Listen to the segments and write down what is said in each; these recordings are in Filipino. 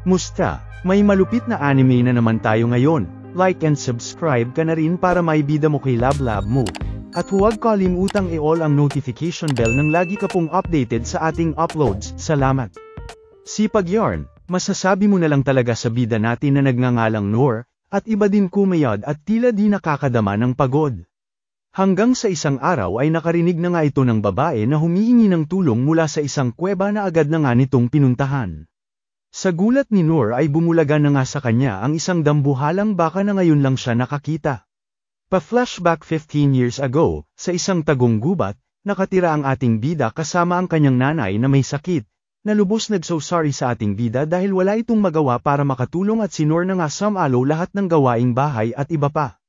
Musta? May malupit na anime na naman tayo ngayon. Like and subscribe ka na rin para maibida mo kay Lablab mo. At huwag kalimutang i-all ang notification bell nang lagi ka pong updated sa ating uploads. Salamat. Sipag yarn, masasabi mo na lang talaga sa bida natin na nagngangalang Noor, at iba din kumayad at tila di nakakadama ng pagod. Hanggang sa isang araw ay nakarinig na nga ito ng babae na humihingi ng tulong mula sa isang kuweba na agad na nga nitong pinuntahan. Sa gulat ni Noor ay bumulaga na nga sa kanya ang isang dambuhalang baka na ngayon lang siya nakakita. Pa-flashback 15 years ago, sa isang tagong gubat, nakatira ang ating bida kasama ang kanyang nanay na may sakit, na lubos nagso-sorry sa ating bida dahil wala itong magawa para makatulong at si Noor na nga samalo lahat ng gawaing bahay at iba pa.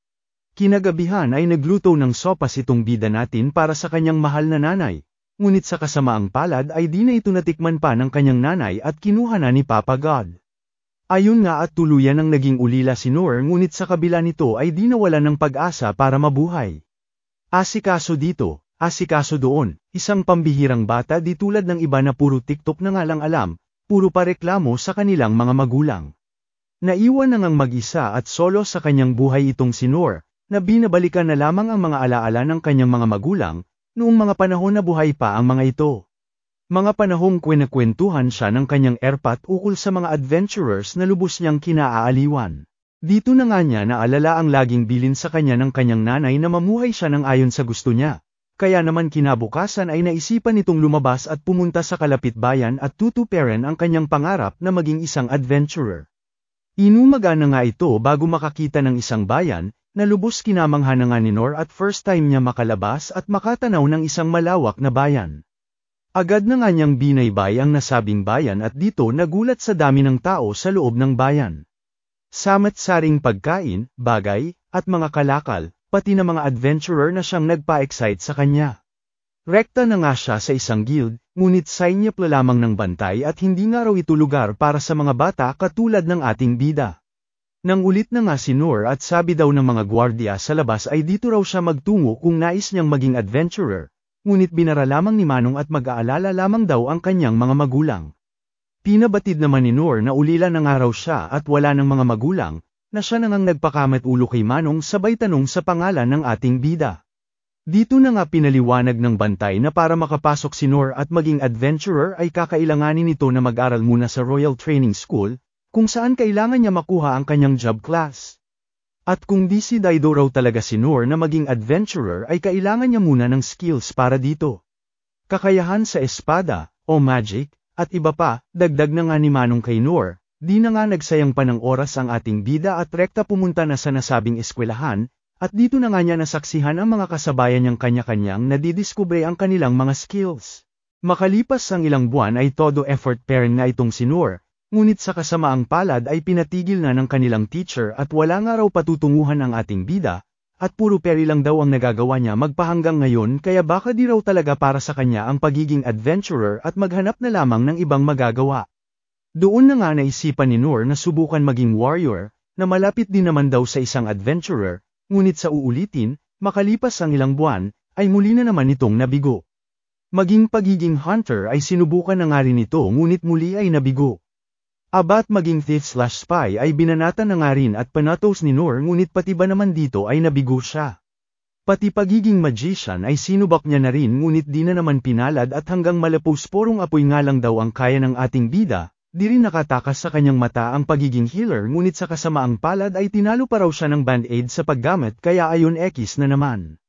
Kinagabihan ay nagluto ng sopas itong bida natin para sa kanyang mahal na nanay. Ngunit sa kasamaang palad ay di na ito natikman pa ng kanyang nanay at kinuha na ni Papa God. Ayun nga at tuluyan ang naging ulila si Noor ngunit sa kabila nito ay di nawala ng pag-asa para mabuhay. Asikaso dito, asikaso doon, isang pambihirang bata di tulad ng iba na puro TikTok na nga lang alam, puro pa reklamo sa kanilang mga magulang. Naiwan na ngang mag-isa at solo sa kanyang buhay itong si Noor, na binabalikan na lamang ang mga alaala ng kanyang mga magulang, noong mga panahon na buhay pa ang mga ito. Mga panahong kwenakwentuhan siya ng kanyang erpat ukol sa mga adventurers na lubos niyang kinaaaliwan. Dito na nga niya naalala ang laging bilin sa kanya ng kanyang nanay na mamuhay siya ng ayon sa gusto niya. Kaya naman kinabukasan ay naisipan nitong lumabas at pumunta sa kalapit bayan at tutuperan ang kanyang pangarap na maging isang adventurer. Inumaga na nga ito bago makakita ng isang bayan, na lubos kinamangha na nga ni Noor at first time niya makalabas at makatanaw ng isang malawak na bayan. Agad na nga niyang binaybay ang nasabing bayan at dito nagulat sa dami ng tao sa loob ng bayan. Samat-saring pagkain, bagay, at mga kalakal, pati na mga adventurer na siyang nagpa-excite sa kanya. Rekta na nga siya sa isang guild, ngunit sainyap lamang ng bantay at hindi nga raw ito lugar para sa mga bata katulad ng ating bida. Nang ulit na nga si Noor at sabi daw ng mga gwardiya sa labas ay dito raw siya magtungo kung nais niyang maging adventurer, ngunit binara lamang ni Manong at mag-aalala lamang daw ang kanyang mga magulang. Pinabatid naman ni Noor na ulila na nga raw siya at wala ng mga magulang, na siya na ngang nagpakamat ulo kay Manong sabay tanong sa pangalan ng ating bida. Dito na nga pinaliwanag ng bantay na para makapasok si Noor at maging adventurer ay kakailanganin nito na mag-aral muna sa Royal Training School, kung saan kailangan niya makuha ang kanyang job class. At kung di si Daido raw talaga si Noor na maging adventurer ay kailangan niya muna ng skills para dito. Kakayahan sa espada, o magic, at iba pa, dagdag na nga ni Manong kay Noor, di na nga nagsayang pa ng oras ang ating bida at rekta pumunta na sa nasabing eskwelahan, at dito na nga niya nasaksihan ang mga kasabayan niyang kanya-kanyang nadidiskubre ang kanilang mga skills. Makalipas ang ilang buwan ay todo effort parent na itong si Noor, ngunit sa kasamaang palad ay pinatigil na ng kanilang teacher at wala nga raw patutunguhan ang ating bida, at puro peri lang daw ang nagagawa niya magpahanggang ngayon kaya baka di raw talaga para sa kanya ang pagiging adventurer at maghanap na lamang ng ibang magagawa. Doon na nga naisipan ni Noor na subukan maging warrior, na malapit din naman daw sa isang adventurer, ngunit sa uulitin, makalipas ang ilang buwan, ay muli na naman itong nabigo. Maging pagiging hunter ay sinubukan na nga rin ito ngunit muli ay nabigo. Abat maging thief/spy ay binanatan na nga rin at panatos ni Noor ngunit pati ba naman dito ay nabigo siya. Pati pagiging magician ay sinubak niya na rin ngunit di na naman pinalad at hanggang malapos porong apoy nga lang daw ang kaya ng ating bida, di rin nakatakas sa kanyang mata ang pagiging healer ngunit sa kasamaang palad ay tinalo pa raw siya ng band-aid sa paggamit kaya ayon ekis na naman.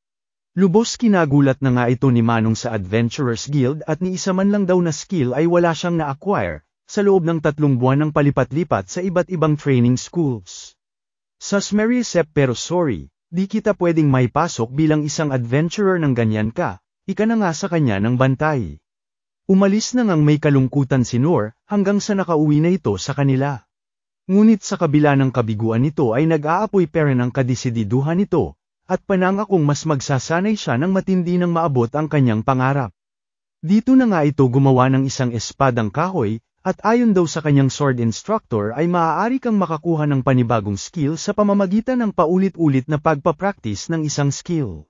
Lubos kinagulat na nga ito ni Manong sa Adventurers Guild at ni isa man lang daw na skill ay wala siyang na-acquire, sa loob ng 3 buwan ng palipat-lipat sa iba't ibang training schools. Sasmeriesep pero sorry, di kita pwedeng may pasok bilang isang adventurer ng ganyan ka, ika na nga sa kanya ng bantay. Umalis na ngang may kalungkutan si Noor, hanggang sa nakauwi na ito sa kanila. Ngunit sa kabila ng kabiguan nito ay nag-aapoy pera ng kadesididuhan nito, at panangakong mas magsasanay siya ng matindi nang maabot ang kanyang pangarap. Dito na nga ito gumawa ng isang espadang kahoy, at ayon daw sa kanyang sword instructor ay maaari kang makakuha ng panibagong skill sa pamamagitan ng paulit-ulit na pagpapractice ng isang skill.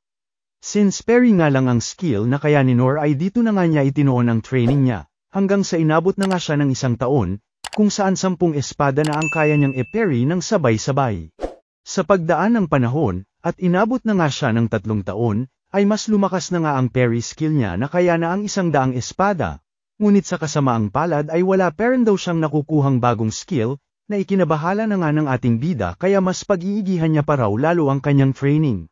Since peri nga lang ang skill na kaya ni Noor ay dito na nga niya itinoon ang training niya, hanggang sa inabot na nga siya ng 1 taon, kung saan 10 espada na ang kaya niyang i-parry ng sabay-sabay. Sa pagdaan ng panahon, at inabot na nga siya ng 3 taon, ay mas lumakas na nga ang parry skill niya na kaya na ang 100 espada. Ngunit sa kasamaang palad ay wala pa rin daw siyang nakukuhang bagong skill, na ikinabahala na nga ng ating bida kaya mas pag-iigihan niya pa raw lalo ang kanyang training.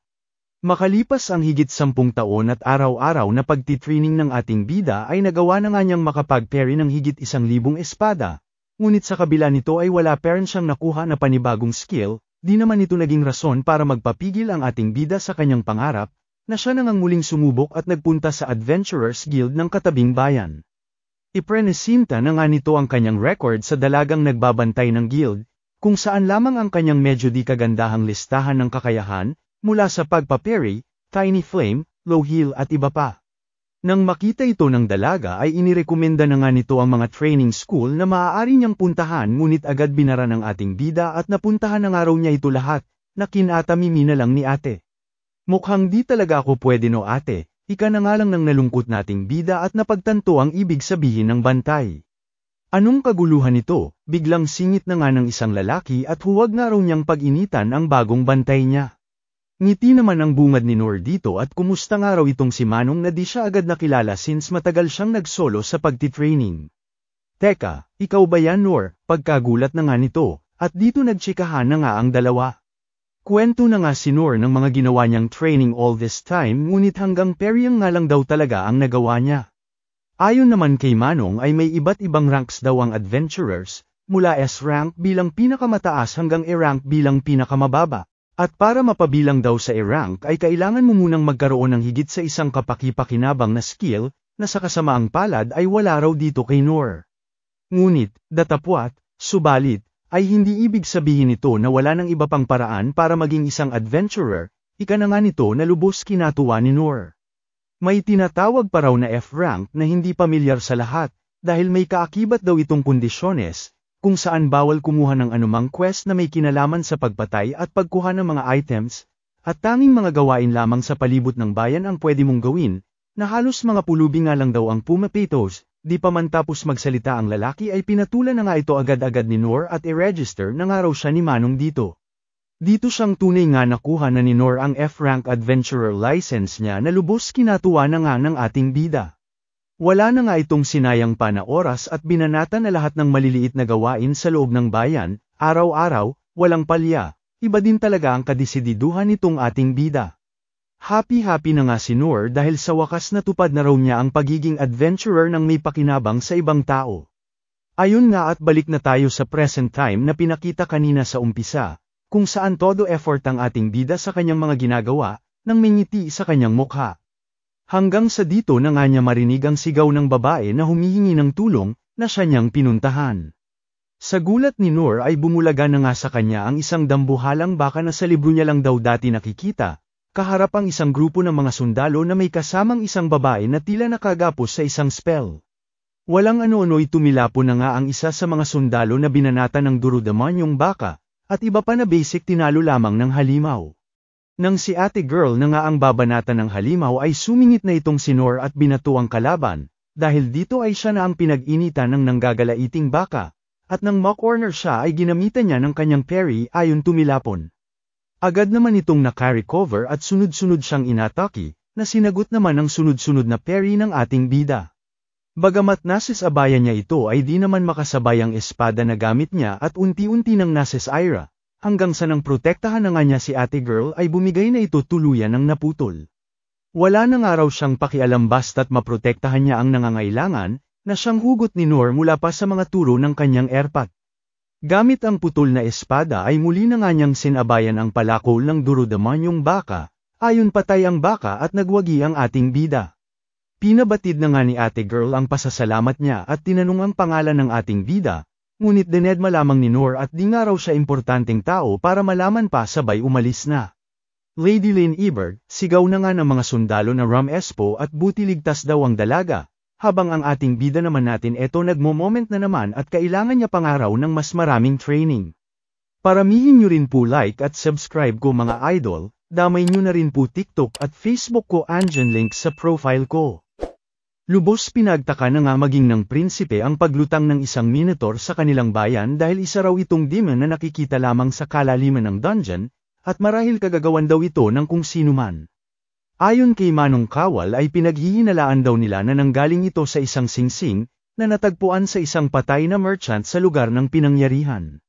Makalipas ang higit 10 taon at araw-araw na pagtitraining ng ating bida ay nagawa na nga niyang makapag-parry ng higit 1,000 espada. Ngunit sa kabila nito ay wala pa rin siyang nakuha na panibagong skill, di naman ito naging rason para magpapigil ang ating bida sa kanyang pangarap, na siya nang muling sumubok at nagpunta sa Adventurers Guild ng katabing bayan. Iprenesinta na nga nito ang kanyang record sa dalagang nagbabantay ng guild, kung saan lamang ang kanyang medyo di kagandahang listahan ng kakayahan, mula sa pagpa-parry, tiny flame, low heal at iba pa. Nang makita ito ng dalaga ay inirekomenda na nga nito ang mga training school na maaari niyang puntahan ngunit agad binara ng ating bida at napuntahan na nga raw niya ito lahat, na kinatamimi na lang ni ate. Mukhang di talaga ako pwede no ate, ika na nga lang ng nalungkot nating bida at napagtanto ang ibig sabihin ng bantay. Anong kaguluhan ito, biglang singit na nga ng isang lalaki at huwag nga raw niyang pag-initan ang bagong bantay niya. Ngiti naman ang bungad ni Noor dito at kumusta nga raw itong si Manong na di siya agad nakilala since matagal siyang nagsolo sa pagtitraining. Teka, ikaw ba yan Noor? Pagkagulat na nga nito, at dito nagtsikahan na nga ang dalawa. Kwento na nga si Noor ng mga ginawa niyang training all this time ngunit hanggang parrying nga lang daw talaga ang nagawa niya. Ayon naman kay Manong ay may iba't ibang ranks daw ang adventurers, mula S rank bilang pinakamataas hanggang E rank bilang pinakamababa. At para mapabilang daw sa E-rank ay kailangan mo munang magkaroon ng higit sa isang kapaki-pakinabang na skill, na sa kasamaang palad ay wala raw dito kay Noor. Ngunit, datapwat, subalit, ay hindi ibig sabihin ito na wala ng iba pang paraan para maging isang adventurer, ika na nga nito na lubos kinatuwa ni Noor. May tinatawag pa raw na F-rank na hindi pamilyar sa lahat, dahil may kaakibat daw itong kondisyones, kung saan bawal kumuha ng anumang quest na may kinalaman sa pagpatay at pagkuha ng mga items, at tanging mga gawain lamang sa palibot ng bayan ang pwede mong gawin, na halos mga pulubi nga lang daw ang pumapitos, di pa man tapos magsalita ang lalaki ay pinatulan na nga ito agad-agad ni Noor at i-register na nga raw siya ni Manong dito. Dito siyang tunay nga nakuha na ni Noor ang F-rank adventurer license niya na lubos kinatuwa na nga ng ating bida. Wala na nga itong sinayang pa na oras at binanata na lahat ng maliliit na gawain sa loob ng bayan, araw-araw, walang palya, iba din talaga ang kadesididuhan nitong ating bida. Happy-happy na nga si Noor dahil sa wakas natupad na raw niya ang pagiging adventurer ng may pakinabang sa ibang tao. Ayun nga at balik na tayo sa present time na pinakita kanina sa umpisa, kung saan todo effort ang ating bida sa kanyang mga ginagawa, nang may ngiti sa kanyang mukha. Hanggang sa dito na nga niya marinig ang sigaw ng babae na humihingi ng tulong, na siya niyang pinuntahan. Sa gulat ni Noor ay bumulaga na nga sa kanya ang isang dambuhalang baka na sa libro niya lang daw dati nakikita, kaharap ang isang grupo ng mga sundalo na may kasamang isang babae na tila nakagapos sa isang spell. Walang ano-ano'y tumilapo na nga ang isa sa mga sundalo na binanata ng durudamanyong baka, at iba pa na basic tinalo lamang ng halimaw. Nang si ate girl na nga ang babanata ng halimaw ay sumingit na itong si Noor at binato ang kalaban, dahil dito ay siya na ang pinag-initan ng nanggagalaiting baka, at nang ma-corner siya ay ginamitan niya ng kanyang parry ayon tumilapon. Agad naman itong naka-recover at sunod-sunod siyang inatake, na sinagot naman ang sunod-sunod na parry ng ating bida. Bagamat nasisabaya niya ito ay di naman makasabay ang espada na gamit niya at unti-unti nang nasisira. Hanggang sa nang protektahan na nga niya si ate girl ay bumigay na ito tuluyan ng naputol. Wala na nga raw siyang pakialam basta't maprotektahan niya ang nangangailangan, na siyang hugot ni Noor mula pa sa mga turo ng kanyang airpat. Gamit ang putol na espada ay muli na nga niyang sinabayan ang palakol ng durudamanyong baka, ayon patay ang baka at nagwagi ang ating bida. Pinabatid na nga ni ate girl ang pasasalamat niya at tinanong ang pangalan ng ating bida, ngunit dinedma lamang ni Noor at di nga raw siya importanteng tao para malaman pa sabay umalis na. Lady Lynn Ebert, sigaw na nga ng mga sundalo na Ram Espo at buti ligtas daw ang dalaga, habang ang ating bida naman natin eto nagmo-moment na naman at kailangan niya pangaraw ng mas maraming training. Paramihin nyo rin po like at subscribe ko mga idol, damay nyo na rin po TikTok at Facebook ko andyan link sa profile ko. Lubos pinagtaka na nga maging ng prinsipe ang paglutang ng isang minotaur sa kanilang bayan dahil isa raw itong demon na nakikita lamang sa kalaliman ng dungeon, at marahil kagagawan daw ito ng kung sino man. Ayon kay Manong Kawal ay pinaghihinalaan daw nila na nanggaling ito sa isang singsing, na natagpuan sa isang patay na merchant sa lugar ng pinangyarihan.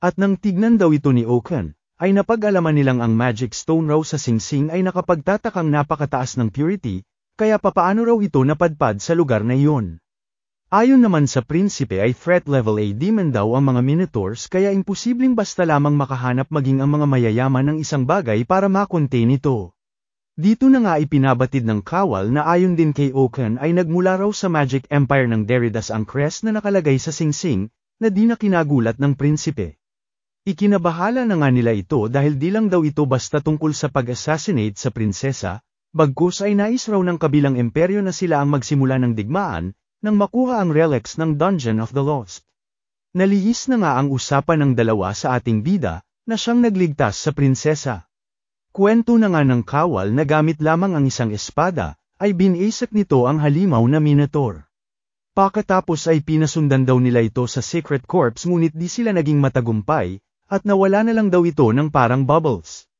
At nang tignan daw ito ni Oaken, ay napag-alaman nilang ang magic stone raw sa singsing ay nakapagtatakang napakataas ng purity, kaya papaano raw ito napadpad sa lugar na iyon. Ayon naman sa prinsipe ay threat level A demon daw ang mga minotaurs kaya imposibleng basta lamang makahanap maging ang mga mayayaman ng isang bagay para makontain ito. Dito na nga ipinabatid ng Kawal na ayon din kay Oaken ay nagmula raw sa Magic Empire ng Deridas ang crest na nakalagay sa singsing, na di na kinagulat ng prinsipe. Ikinabahala na nga nila ito dahil di lang daw ito basta tungkol sa pag-assassinate sa prinsesa, bagkus ay nais raw ng kabilang imperyo na sila ang magsimula ng digmaan, nang makuha ang relics ng Dungeon of the Lost. Nalihis na nga ang usapan ng dalawa sa ating bida, na siyang nagligtas sa prinsesa. Kwento na nga ng Kawal na gamit lamang ang isang espada, ay binisak nito ang halimaw na minotaur. Pagkatapos ay pinasundan daw nila ito sa Secret Corps ngunit di sila naging matagumpay, at nawala na lang daw ito ng parang bubbles.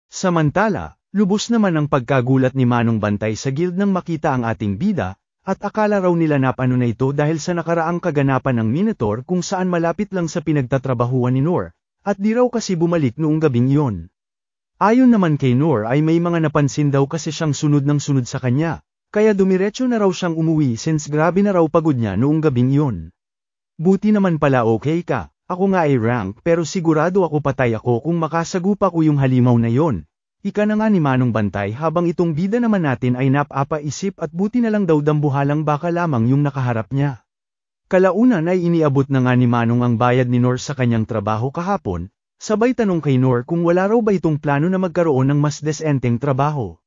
Samantala, lubos naman ang pagkagulat ni Manong Bantay sa guild nang makita ang ating bida, at akala raw nila napano na ito dahil sa nakaraang kaganapan ng Minotaur kung saan malapit lang sa pinagtatrabahuan ni Noor, at di raw kasi bumalik noong gabing iyon. Ayon naman kay Noor ay may mga napansin daw kasi siyang sunod ng sunod sa kanya, kaya dumiretso na raw siyang umuwi since grabe na raw pagod niya noong gabing iyon. Buti naman pala okay ka, ako nga ay rank pero sigurado ako patay ako kung makasagupa ko yung halimaw na yon. Ika na nga ni Manong Bantay habang itong bida naman natin ay napapaisip at buti na lang daw dambuhalang baka lamang yung nakaharap niya. Kalaunan ay iniabot na nga ni Manong ang bayad ni Noor sa kanyang trabaho kahapon, sabay tanong kay Noor kung wala raw ba itong plano na magkaroon ng mas desenteng trabaho.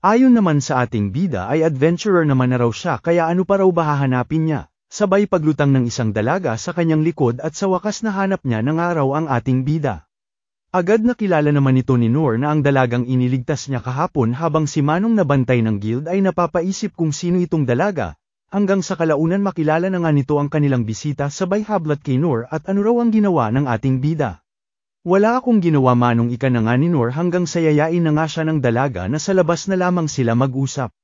Ayon naman sa ating bida ay adventurer naman na raw siya kaya ano pa raw ba hahanapin niya, sabay paglutang ng isang dalaga sa kanyang likod at sa wakas nahanap niya na nga raw ang ating bida. Agad nakilala naman ito ni Noor na ang dalagang iniligtas niya kahapon habang si Manong na bantay ng guild ay napapaisip kung sino itong dalaga, hanggang sa kalaunan makilala na nga nito ang kanilang bisita sabay hablat kay Noor at ano raw ang ginawa ng ating bida. Wala akong ginawa Manong, ika na nga ni Noor hanggang sayayain na nga siya ng dalaga na sa labas na lamang sila mag-usap.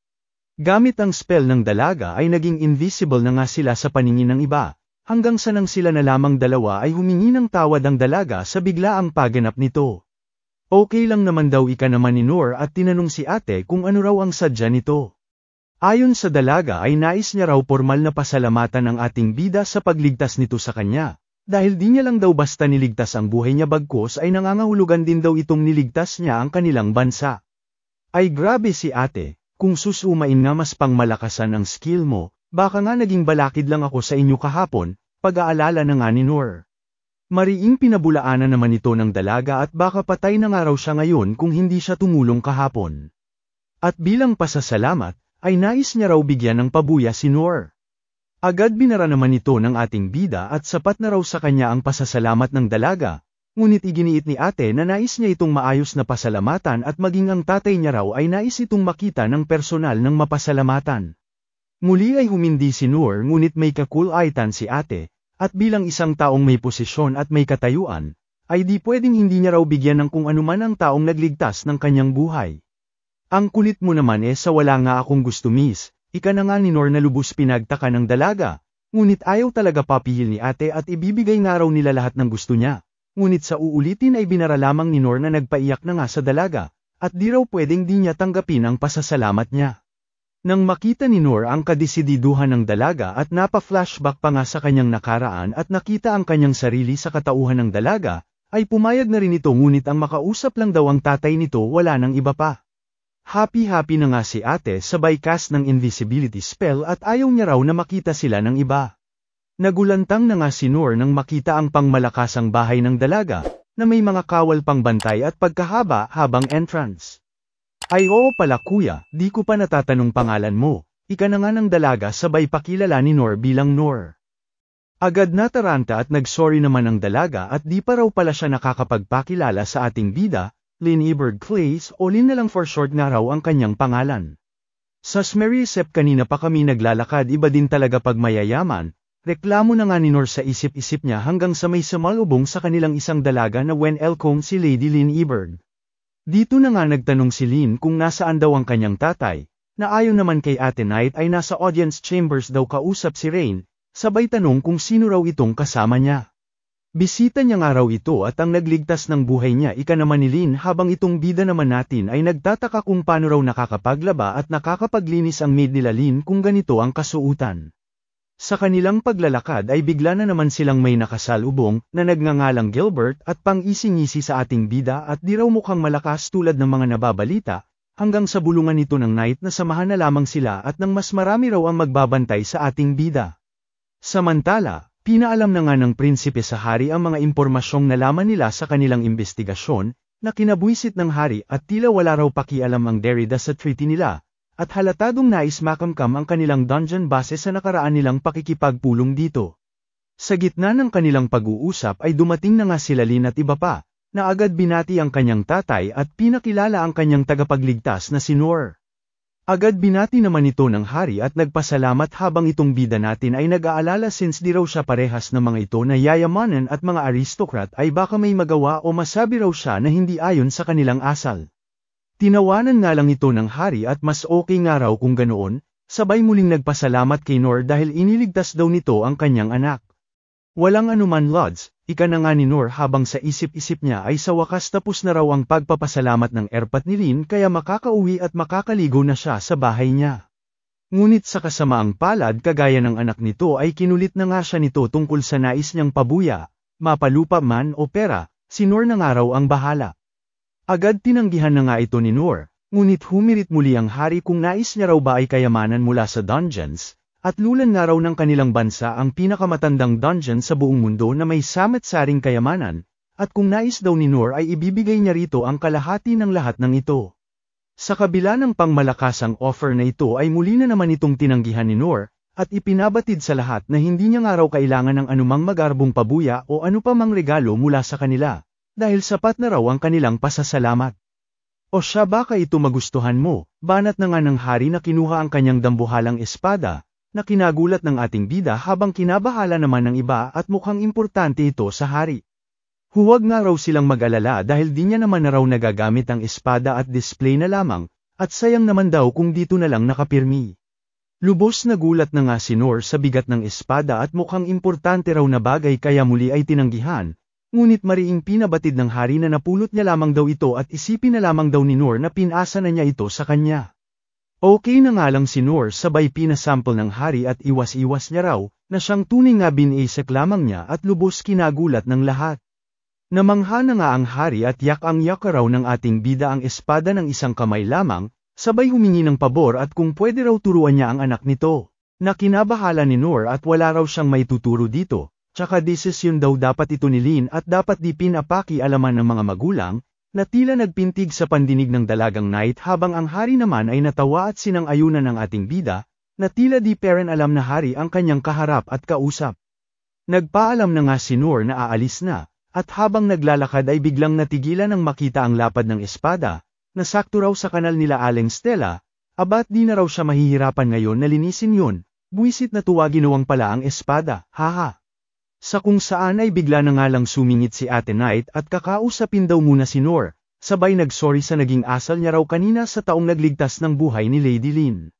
Gamit ang spell ng dalaga ay naging invisible na nga sila sa paningin ng iba. Hanggang sa nang sila na lamang dalawa ay humingi ng tawad ang dalaga sa biglaang paganap nito. Okay lang naman daw ika naman ni Noor at tinanong si ate kung ano raw ang sadya nito. Ayon sa dalaga ay nais niya raw pormal na pasalamatan ng ating bida sa pagligtas nito sa kanya, dahil di niya lang daw basta niligtas ang buhay niya bagkus ay nangangahulugan din daw itong niligtas niya ang kanilang bansa. Ay grabe si ate, kung susumain nga mas pangmalakasan ang skill mo, baka nga naging balakid lang ako sa inyo kahapon, pag-aalala na nga ni Noor. Mariing pinabulaanan naman ito ng dalaga at baka patay na nga raw siya ngayon kung hindi siya tumulong kahapon. At bilang pasasalamat, ay nais niya raw bigyan ng pabuya si Noor. Agad binara naman ito ng ating bida at sapat na raw sa kanya ang pasasalamat ng dalaga, ngunit iginiit ni ate na nais niya itong maayos na pasalamatan at maging ang tatay niya raw ay nais itong makita ng personal ng mapasalamatan. Muli ay humindi si Noor ngunit may kakulaitan si ate, at bilang isang taong may posisyon at may katayuan, ay di pwedeng hindi niya raw bigyan ng kung anuman ang taong nagligtas ng kanyang buhay. Ang kulit mo naman sa wala nga akong gusto miss, ika na nga ni Noor na lubos pinagtaka ng dalaga, ngunit ayaw talaga papihil ni ate at ibibigay nga raw nila lahat ng gusto niya, ngunit sa uulitin ay binara lamang ni Noor na nagpaiyak na nga sa dalaga, at di raw pwedeng di niya tanggapin ang pasasalamat niya. Nang makita ni Noor ang kadesididuhan ng dalaga at napa-flashback pa nga sa kanyang nakaraan at nakita ang kanyang sarili sa katauhan ng dalaga, ay pumayag na rin ito ngunit ang makausap lang daw ang tatay nito wala nang iba pa. Happy-happy na nga si ate sabay cast ng invisibility spell at ayaw niya raw na makita sila ng iba. Nagulantang na nga si Noor nang makita ang pangmalakasang bahay ng dalaga, na may mga kawal pang bantay at pagkahaba habang entrance. Ay oo pala kuya, di ko pa natatanong pangalan mo, ika na nga ng dalaga sabay pakilala ni Noor bilang Noor. Agad na taranta at nagsorry naman ang dalaga at di pa raw pala siya nakakapagpakilala sa ating bida, Lynn Eberg Clays o Lynn na lang for short na raw ang kanyang pangalan. Sa Smerisep kanina pa kami naglalakad, iba din talaga pag mayayaman. Reklamo na nga ni Nor sa isip-isip niya hanggang sa may sumalubong sa kanilang isang dalaga na Wen Elkong si Lady Lin Eberg. Dito na nga nagtanong si Lin kung nasaan daw ang kanyang tatay, na ayon naman kay Ate Knight ay nasa audience chambers daw kausap si Rain, sabay tanong kung sino raw itong kasama niya. Bisita niya nga raw ito at ang nagligtas ng buhay niya ika naman ni Lin, habang itong bida naman natin ay nagtataka kung paano raw nakakapaglaba at nakakapaglinis ang maid nila Lin kung ganito ang kasuutan. Sa kanilang paglalakad ay bigla na naman silang may nakasalubong na nagngangalang Gilbert at pang-ising-isi sa ating bida at di raw mukhang malakas tulad ng mga nababalita, hanggang sa bulungan nito ng Knight na samahan na lamang sila at nang mas marami raw ang magbabantay sa ating bida. Samantala, pinaalam na nga ng prinsipe sa hari ang mga impormasyong nalaman nila sa kanilang investigasyon, na kinabuisit ng hari at tila wala raw pakialam ang Derrida sa treaty nila. At halatadong nais makamkam ang kanilang dungeon base sa nakaraan nilang pakikipagpulong dito. Sa gitna ng kanilang pag-uusap ay dumating na nga sila Lin at iba pa, na agad binati ang kanyang tatay at pinakilala ang kanyang tagapagligtas na si Nor. Agad binati naman ito ng hari at nagpasalamat, habang itong bida natin ay nag-aalala since di raw siya parehas ng mga ito na yayamanan at mga aristokrat ay baka may magawa o masabi raw siya na hindi ayon sa kanilang asal. Tinawanan nga lang ito ng hari at mas okay nga raw kung ganoon, sabay muling nagpasalamat kay Nor dahil iniligtas daw nito ang kanyang anak. Walang anuman Lods, ika na nga ni Nor habang sa isip-isip niya ay sa wakas tapos na raw ang pagpapasalamat ng erpat ni Lin kaya makakauwi at makakaligo na siya sa bahay niya. Ngunit sa kasamaang palad kagaya ng anak nito ay kinulit na nga siya nito tungkol sa nais niyang pabuya, mapalupa man o pera, si Nor na nga raw ang bahala. Agad tinanggihan na nga ito ni Nor, ngunit humirit muli ang hari kung nais niya raw ba ay kayamanan mula sa dungeons, at lulan nga raw ng kanilang bansa ang pinakamatandang dungeon sa buong mundo na may samat-saring kayamanan, at kung nais daw ni Nor ay ibibigay niya rito ang kalahati ng lahat ng ito. Sa kabila ng pangmalakasang offer na ito ay muli na naman itong tinanggihan ni Nor, at ipinabatid sa lahat na hindi niya nga raw kailangan ng anumang magarbong pabuya o ano pa mang regalo mula sa kanila. Dahil sapat na raw ang kanilang pasasalamat. O siya, baka ito magustuhan mo, banat na nga ng hari na kinuha ang kanyang dambuhalang espada, na kinagulat ng ating bida habang kinabahala naman ng iba at mukhang importante ito sa hari. Huwag nga raw silang mag-alala dahil di niya naman na raw nagagamit ang espada at display na lamang, at sayang naman daw kung dito na lang nakapirmi. Lubos na gulat na nga si Nor sa bigat ng espada at mukhang importante raw na bagay kaya muli ay tinanggihan. Ngunit mariing pinabatid ng hari na napulot niya lamang daw ito at isipin na lamang daw ni Nor na pinasa na niya ito sa kanya. Okay na nga lang si Nor, sabay pinasample ng hari at iwas-iwas niya raw, na siyang tunay nga binasek lamang niya at lubos kinagulat ng lahat. Namangha na nga ang hari at yak raw ng ating bida ang espada ng isang kamay lamang, sabay humingi ng pabor at kung pwede raw turuan niya ang anak nito, na kinabahala ni Nor at wala raw siyang may tuturo dito. Tsaka desisyon daw dapat ito ni Lin at dapat di pinapaki-alaman ng mga magulang, na tila nagpintig sa pandinig ng dalagang Knight habang ang hari naman ay natawa at sinang-ayunan ng ating bida, na tila di peren alam na hari ang kanyang kaharap at kausap. Nagpaalam na nga si Nor na aalis na, at habang naglalakad ay biglang natigilan nang makita ang lapad ng espada, na sakto raw sa kanal nila Aling Stella, abat di na raw siya mahihirapan ngayon na linisin yun, buwisit na tuwa ginawang pala ang espada, haha. Sa kung saan ay bigla na nga lang sumingit si Ate Knight at kakausapin daw muna si Nor, sabay nagsorry sa naging asal niya raw kanina sa taong nagligtas ng buhay ni Lady Lin.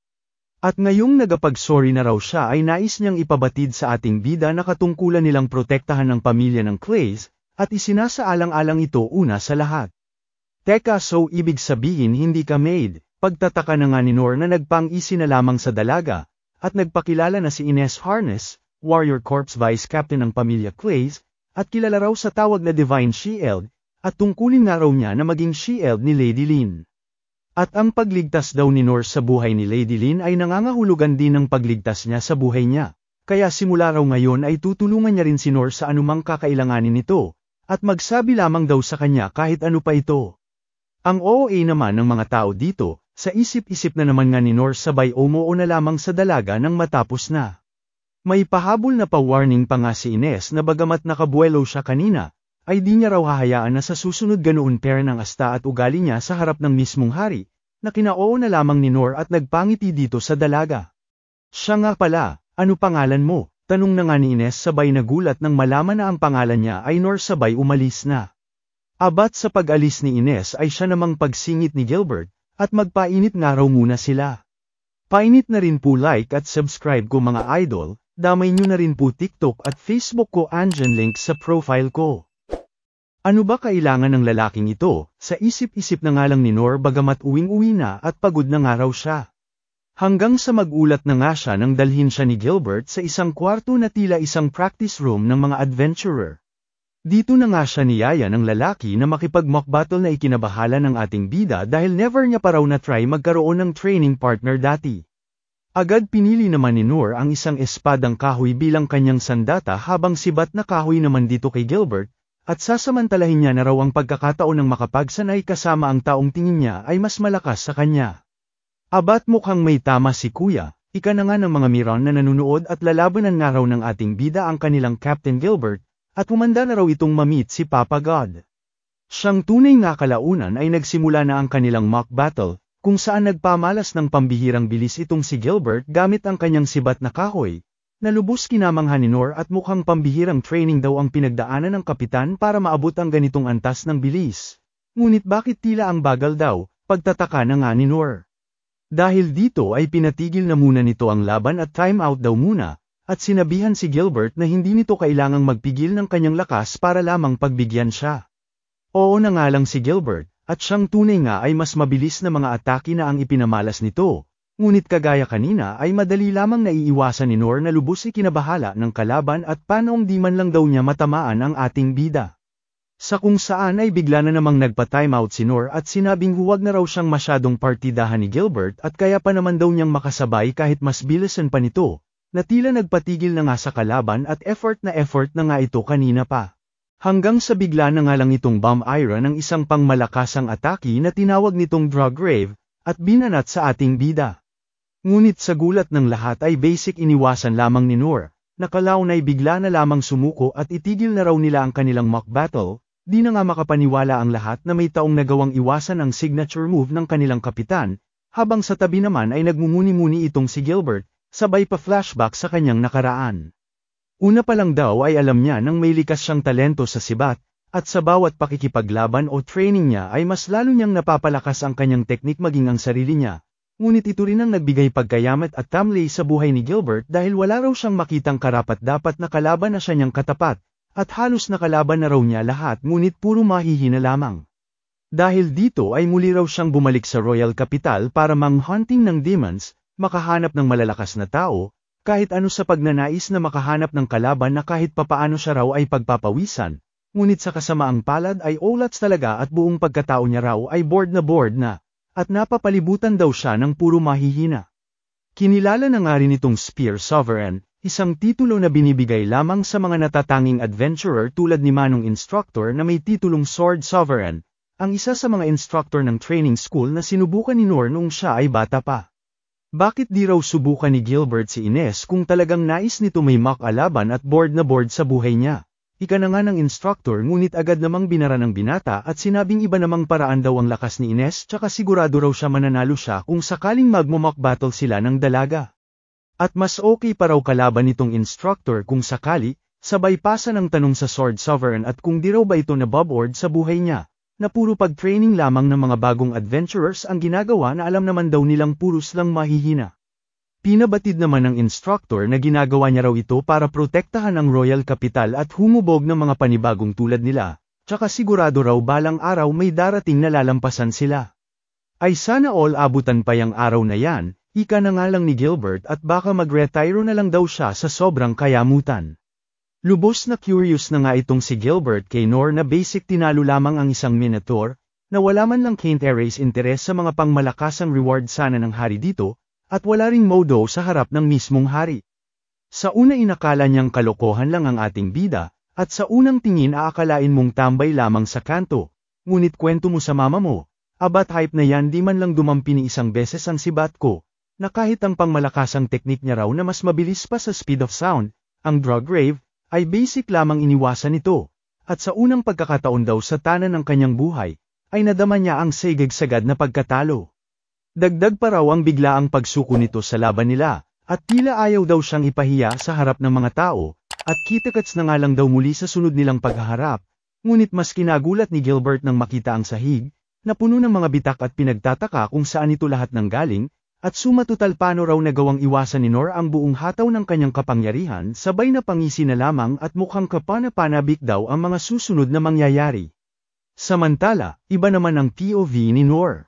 At ngayong nagapag-sorry na raw siya ay nais niyang ipabatid sa ating bida na katungkulan nilang protektahan ng pamilya ng Clays, at isinasaalang-alang ito una sa lahat. Teka, so ibig sabihin hindi ka maid? Pagtataka na nga ni Nor na nagpang-isi na lamang sa dalaga, at nagpakilala na si Ines Harness, Warrior Corps Vice Captain ng pamilya Clays, at kilala raw sa tawag na Divine Shield, at tungkulin nga raw niya na maging shield ni Lady Lin. At ang pagligtas daw ni Nor sa buhay ni Lady Lin ay nangangahulugan din ng pagligtas niya sa buhay niya, kaya simula raw ngayon ay tutulungan niya rin si Nor sa anumang kakailanganin nito, at magsabi lamang daw sa kanya kahit ano pa ito. Ang OA naman ng mga tao dito, sa isip-isip na naman nga ni Nor sabay umoo na lamang sa dalaga nang matapos na. May pahabol na pa-warning pa nga si Ines na bagamat nakabuelo siya kanina, ay di niya raw hahayaan na sa susunod ganoon pera ng asta at ugali niya sa harap ng mismong hari, na kinaoo na lamang ni Noor at nagpangiti dito sa dalaga. Siya nga pala, ano pangalan mo? Tanong na nga ni Ines sabay nagulat nang malaman na ang pangalan niya ay Noor sabay umalis na. Abat sa pag-alis ni Ines ay siya namang pagsingit ni Gilbert, at magpainit nga raw muna sila. Painit na rin po like at subscribe ko mga idol, damay nyo na rin po TikTok at Facebook ko andyan link sa profile ko. Ano ba kailangan ng lalaking ito? Sa isip-isip na nga lang ni Noor bagamat uwing-uwi na at pagod na nga raw siya. Hanggang sa magulat na nga siya nang dalhin siya ni Gilbert sa isang kwarto na tila isang practice room ng mga adventurer. Dito na nga siya niyaya ng lalaki na makipag-mock battle na ikinabahala ng ating bida dahil never niya pa raw na-try magkaroon ng training partner dati. Agad pinili naman ni Noor ang isang espadang kahoy bilang kanyang sandata habang sibat na kahoy naman dito kay Gilbert, at sasamantalahin niya na raw ang pagkakataon ng makapagsanay kasama ang taong tingin niya ay mas malakas sa kanya. Abat mukhang may tama si Kuya, ika na nga ng mga Miron na nanunood at lalabanan nga raw ng ating bida ang kanilang Captain Gilbert, at humanda na raw itong ma-meet si Papa God. Siyang tunay nga kalaunan ay nagsimula na ang kanilang mock battle, kung saan nagpamalas ng pambihirang bilis itong si Gilbert gamit ang kanyang sibat na kahoy, na lubos kinamangha ni Noor at mukhang pambihirang training daw ang pinagdaanan ng kapitan para maabot ang ganitong antas ng bilis. Ngunit bakit tila ang bagal daw, pagtataka na nga ni Noor. Dahil dito ay pinatigil na muna nito ang laban at time out daw muna, at sinabihan si Gilbert na hindi nito kailangang magpigil ng kanyang lakas para lamang pagbigyan siya. Oo na nga lang si Gilbert, at siyang tunay nga ay mas mabilis na mga atake na ang ipinamalas nito, ngunit kagaya kanina ay madali lamang naiiwasan ni Noor na lubos ikinabahala ng kalaban at panoong di man lang daw niya matamaan ang ating bida. Sa kung saan ay bigla na namang nagpa-timeout si Noor at sinabing huwag na raw siyang masyadong partidahan ni Gilbert at kaya pa naman daw niyang makasabay kahit mas bilisan pa nito, na tila nagpatigil na nga sa kalaban at effort na nga ito kanina pa. Hanggang sa bigla na nga lang itong bomb iron ng isang pangmalakasang atake na tinawag nitong drug rave, at binanat sa ating bida. Ngunit sa gulat ng lahat ay basic iniwasan lamang ni Noor, nakalaon ay bigla na lamang sumuko at itigil na raw nila ang kanilang mock battle, di na nga makapaniwala ang lahat na may taong nagawang iwasan ang signature move ng kanilang kapitan, habang sa tabi naman ay nagmumuni-muni itong si Gilbert, sabay pa flashback sa kanyang nakaraan. Una pa lang daw ay alam niya nang may likas siyang talento sa sibat, at sa bawat pakikipaglaban o training niya ay mas lalo niyang napapalakas ang kanyang teknik maging ang sarili niya. Ngunit ito rin ang nagbigay pagkayamat at tamlay sa buhay ni Gilbert dahil wala raw siyang makitang karapat-dapat na kalaban na siya niyang katapat, at halos nakalaban na raw niya lahat ngunit puro mahihina lamang. Dahil dito ay muli raw siyang bumalik sa Royal Capital para mang-hunting ng demons, makahanap ng malalakas na tao, kahit ano sa pagnanais na makahanap ng kalaban na kahit papaano siya raw ay pagpapawisan, ngunit sa kasamaang palad ay olats talaga at buong pagkatao niya raw ay bored na, at napapalibutan daw siya ng puro mahihina. Kinilala na nga rin itong Spear Sovereign, isang titulo na binibigay lamang sa mga natatanging adventurer tulad ni Manong Instructor na may titulong Sword Sovereign, ang isa sa mga instructor ng training school na sinubukan ni Noor noong siya ay bata pa. Bakit di raw subukan ni Gilbert si Ines kung talagang nais nito may mock-alaban at bored na bored sa buhay niya? Ika na nga ng instructor ngunit agad namang binara ng binata at sinabing iba namang paraan daw ang lakas ni Ines tsaka sigurado raw siya mananalo siya kung sakaling magmo-mock battle sila ng dalaga. At mas okay pa raw kalaban nitong instructor kung sakali, sabay pasa ng tanong sa Sword Sovereign at kung di raw ba ito nabobored sa buhay niya, na puro pag-training lamang ng mga bagong adventurers ang ginagawa na alam naman daw nilang puros lang mahihina. Pinabatid naman ng instructor na ginagawa niya raw ito para protektahan ang Royal Capital at humubog ng mga panibagong tulad nila, tsaka sigurado raw balang araw may darating na lalampasan sila. Ay sana all abutan pa yang araw na yan, ika na nga lang ni Gilbert at baka mag-retire na lang daw siya sa sobrang kayamutan. Lubos na curious na nga itong si Gilbert kay Noor na basic tinalo lamang ang isang Minotaur, na wala man lang can't erase interest sa mga pangmalakasang reward sana ng hari dito, at wala ring modo sa harap ng mismong hari. Sa una inakala niyang kalokohan lang ang ating bida, at sa unang tingin aakalain mong tambay lamang sa kanto, ngunit kwento mo sa mama mo, abat hype na yan di man lang dumampi ni isang beses ang sibat ko, na kahit ang pangmalakasang teknik niya raw na mas mabilis pa sa speed of sound, ang drug rave, ay basic lamang iniwasan nito, at sa unang pagkakataon daw sa tanan ng kanyang buhay, ay nadama niya ang sagad na pagkatalo. Dagdag pa raw ang biglaang pagsuko nito sa laban nila, at tila ayaw daw siyang ipahiya sa harap ng mga tao, at kita-kits na nga lang daw muli sa sunod nilang paghaharap, ngunit mas kinagulat ni Gilbert nang makita ang sahig, na puno ng mga bitak at pinagtataka kung saan ito lahat nanggaling, at sumatotal paano raw nagawang iwasan ni Noor ang buong hataw ng kanyang kapangyarihan sabay na pangisi na lamang at mukhang kapana-panabik daw ang mga susunod na mangyayari. Samantala, iba naman ang POV ni Noor.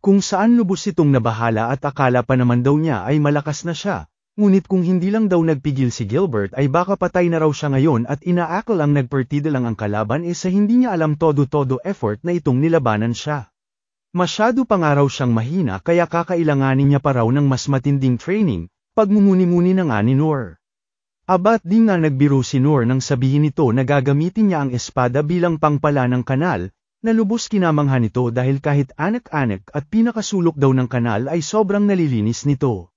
Kung saan lubos itong nabahala at akala pa naman daw niya ay malakas na siya, ngunit kung hindi lang daw nagpigil si Gilbert ay baka patay na raw siya ngayon at inaakal ang nagpartida lang ang kalaban sa hindi niya alam todo-todo effort na itong nilabanan siya. Masyado pa nga raw siyang mahina kaya kakailanganin niya pa raw ng mas matinding training, pagmumuni-muni na nga ni Noor. Abat di nga nagbiro si Noor nang sabihin nito na gagamitin niya ang espada bilang pangpala ng kanal, na lubos kinamangha nito dahil kahit anak-anak at pinakasulok daw ng kanal ay sobrang nalilinis nito.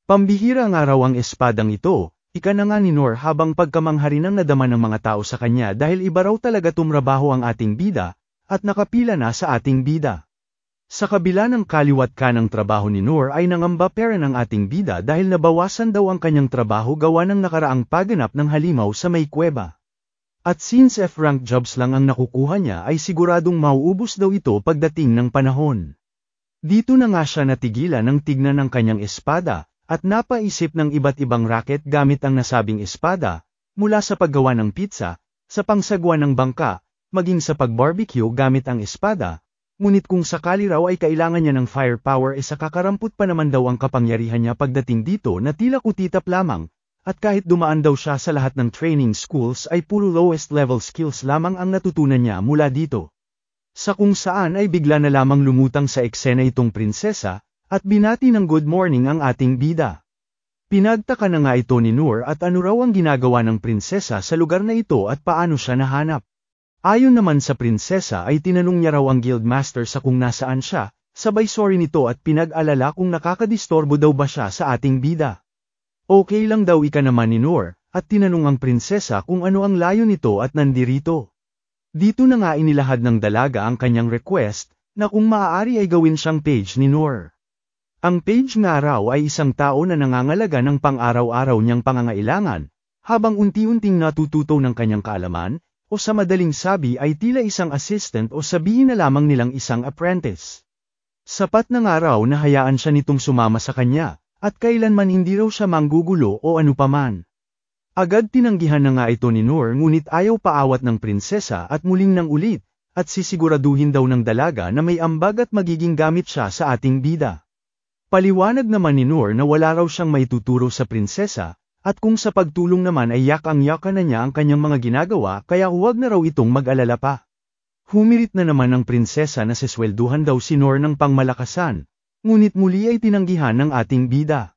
Pambihira nga raw ang espadang ito, ika na nga ni Noor habang pagkamangha rin ang nadama ng mga tao sa kanya dahil iba raw talaga tumrabaho ang ating bida, at nakapila na sa ating bida. Sa kabila ng kaliwat kanang trabaho ni Noor ay nangamba pera ng ating bida dahil nabawasan daw ang kanyang trabaho gawa ng nakaraang pagganap ng halimaw sa may kuweba. At since F-rank jobs lang ang nakukuha niya ay siguradong mauubos daw ito pagdating ng panahon. Dito na nga siya natigilan ng tignan ng kanyang espada, at napaisip ng iba't ibang racket gamit ang nasabing espada, mula sa paggawa ng pizza, sa pangsagwa ng bangka, maging sa pag-barbecue gamit ang espada, ngunit kung sakali raw ay kailangan niya ng firepower sa kakarampot pa naman daw ang kapangyarihan niya pagdating dito na tila kutitap lamang. At kahit dumaan daw siya sa lahat ng training schools ay puro lowest level skills lamang ang natutunan niya mula dito. Sa kung saan ay bigla na lamang lumutang sa eksena itong prinsesa, at binati ng good morning ang ating bida. Pinagtaka na nga ito ni Noor at ano raw ang ginagawa ng prinsesa sa lugar na ito at paano siya nahanap. Ayon naman sa prinsesa ay tinanong niya raw ang guildmaster sa kung nasaan siya, sabay sorry nito at pinag-alala kung nakakadistorbo daw ba siya sa ating bida. Okay lang daw ika naman ni Noor, at tinanong ang prinsesa kung ano ang layo nito at nandirito. Dito na nga inilahad ng dalaga ang kanyang request, na kung maaari ay gawin siyang page ni Noor. Ang page nga raw ay isang tao na nangangalaga ng pang-araw-araw niyang pangangailangan, habang unti-unting natututo ng kanyang kaalaman, o sa madaling sabi ay tila isang assistant o sabihin na lamang nilang isang apprentice. Sapat na nga raw na hayaan siya nitong sumama sa kanya. At kailanman hindi raw siya manggugulo o anupaman. Agad tinanggihan na nga ito ni Noor ngunit ayaw paawat ng prinsesa at muling nang ulit, at sisiguraduhin daw ng dalaga na may ambag at magiging gamit siya sa ating bida. Paliwanag naman ni Noor na wala raw siyang maituturo sa prinsesa, at kung sa pagtulong naman ay yakang-yaka na niya ang kanyang mga ginagawa kaya huwag na raw itong mag-alala pa. Humirit na naman ang prinsesa na siswelduhan daw si Noor ng pangmalakasan. Ngunit muli ay tinanggihan ng ating bida.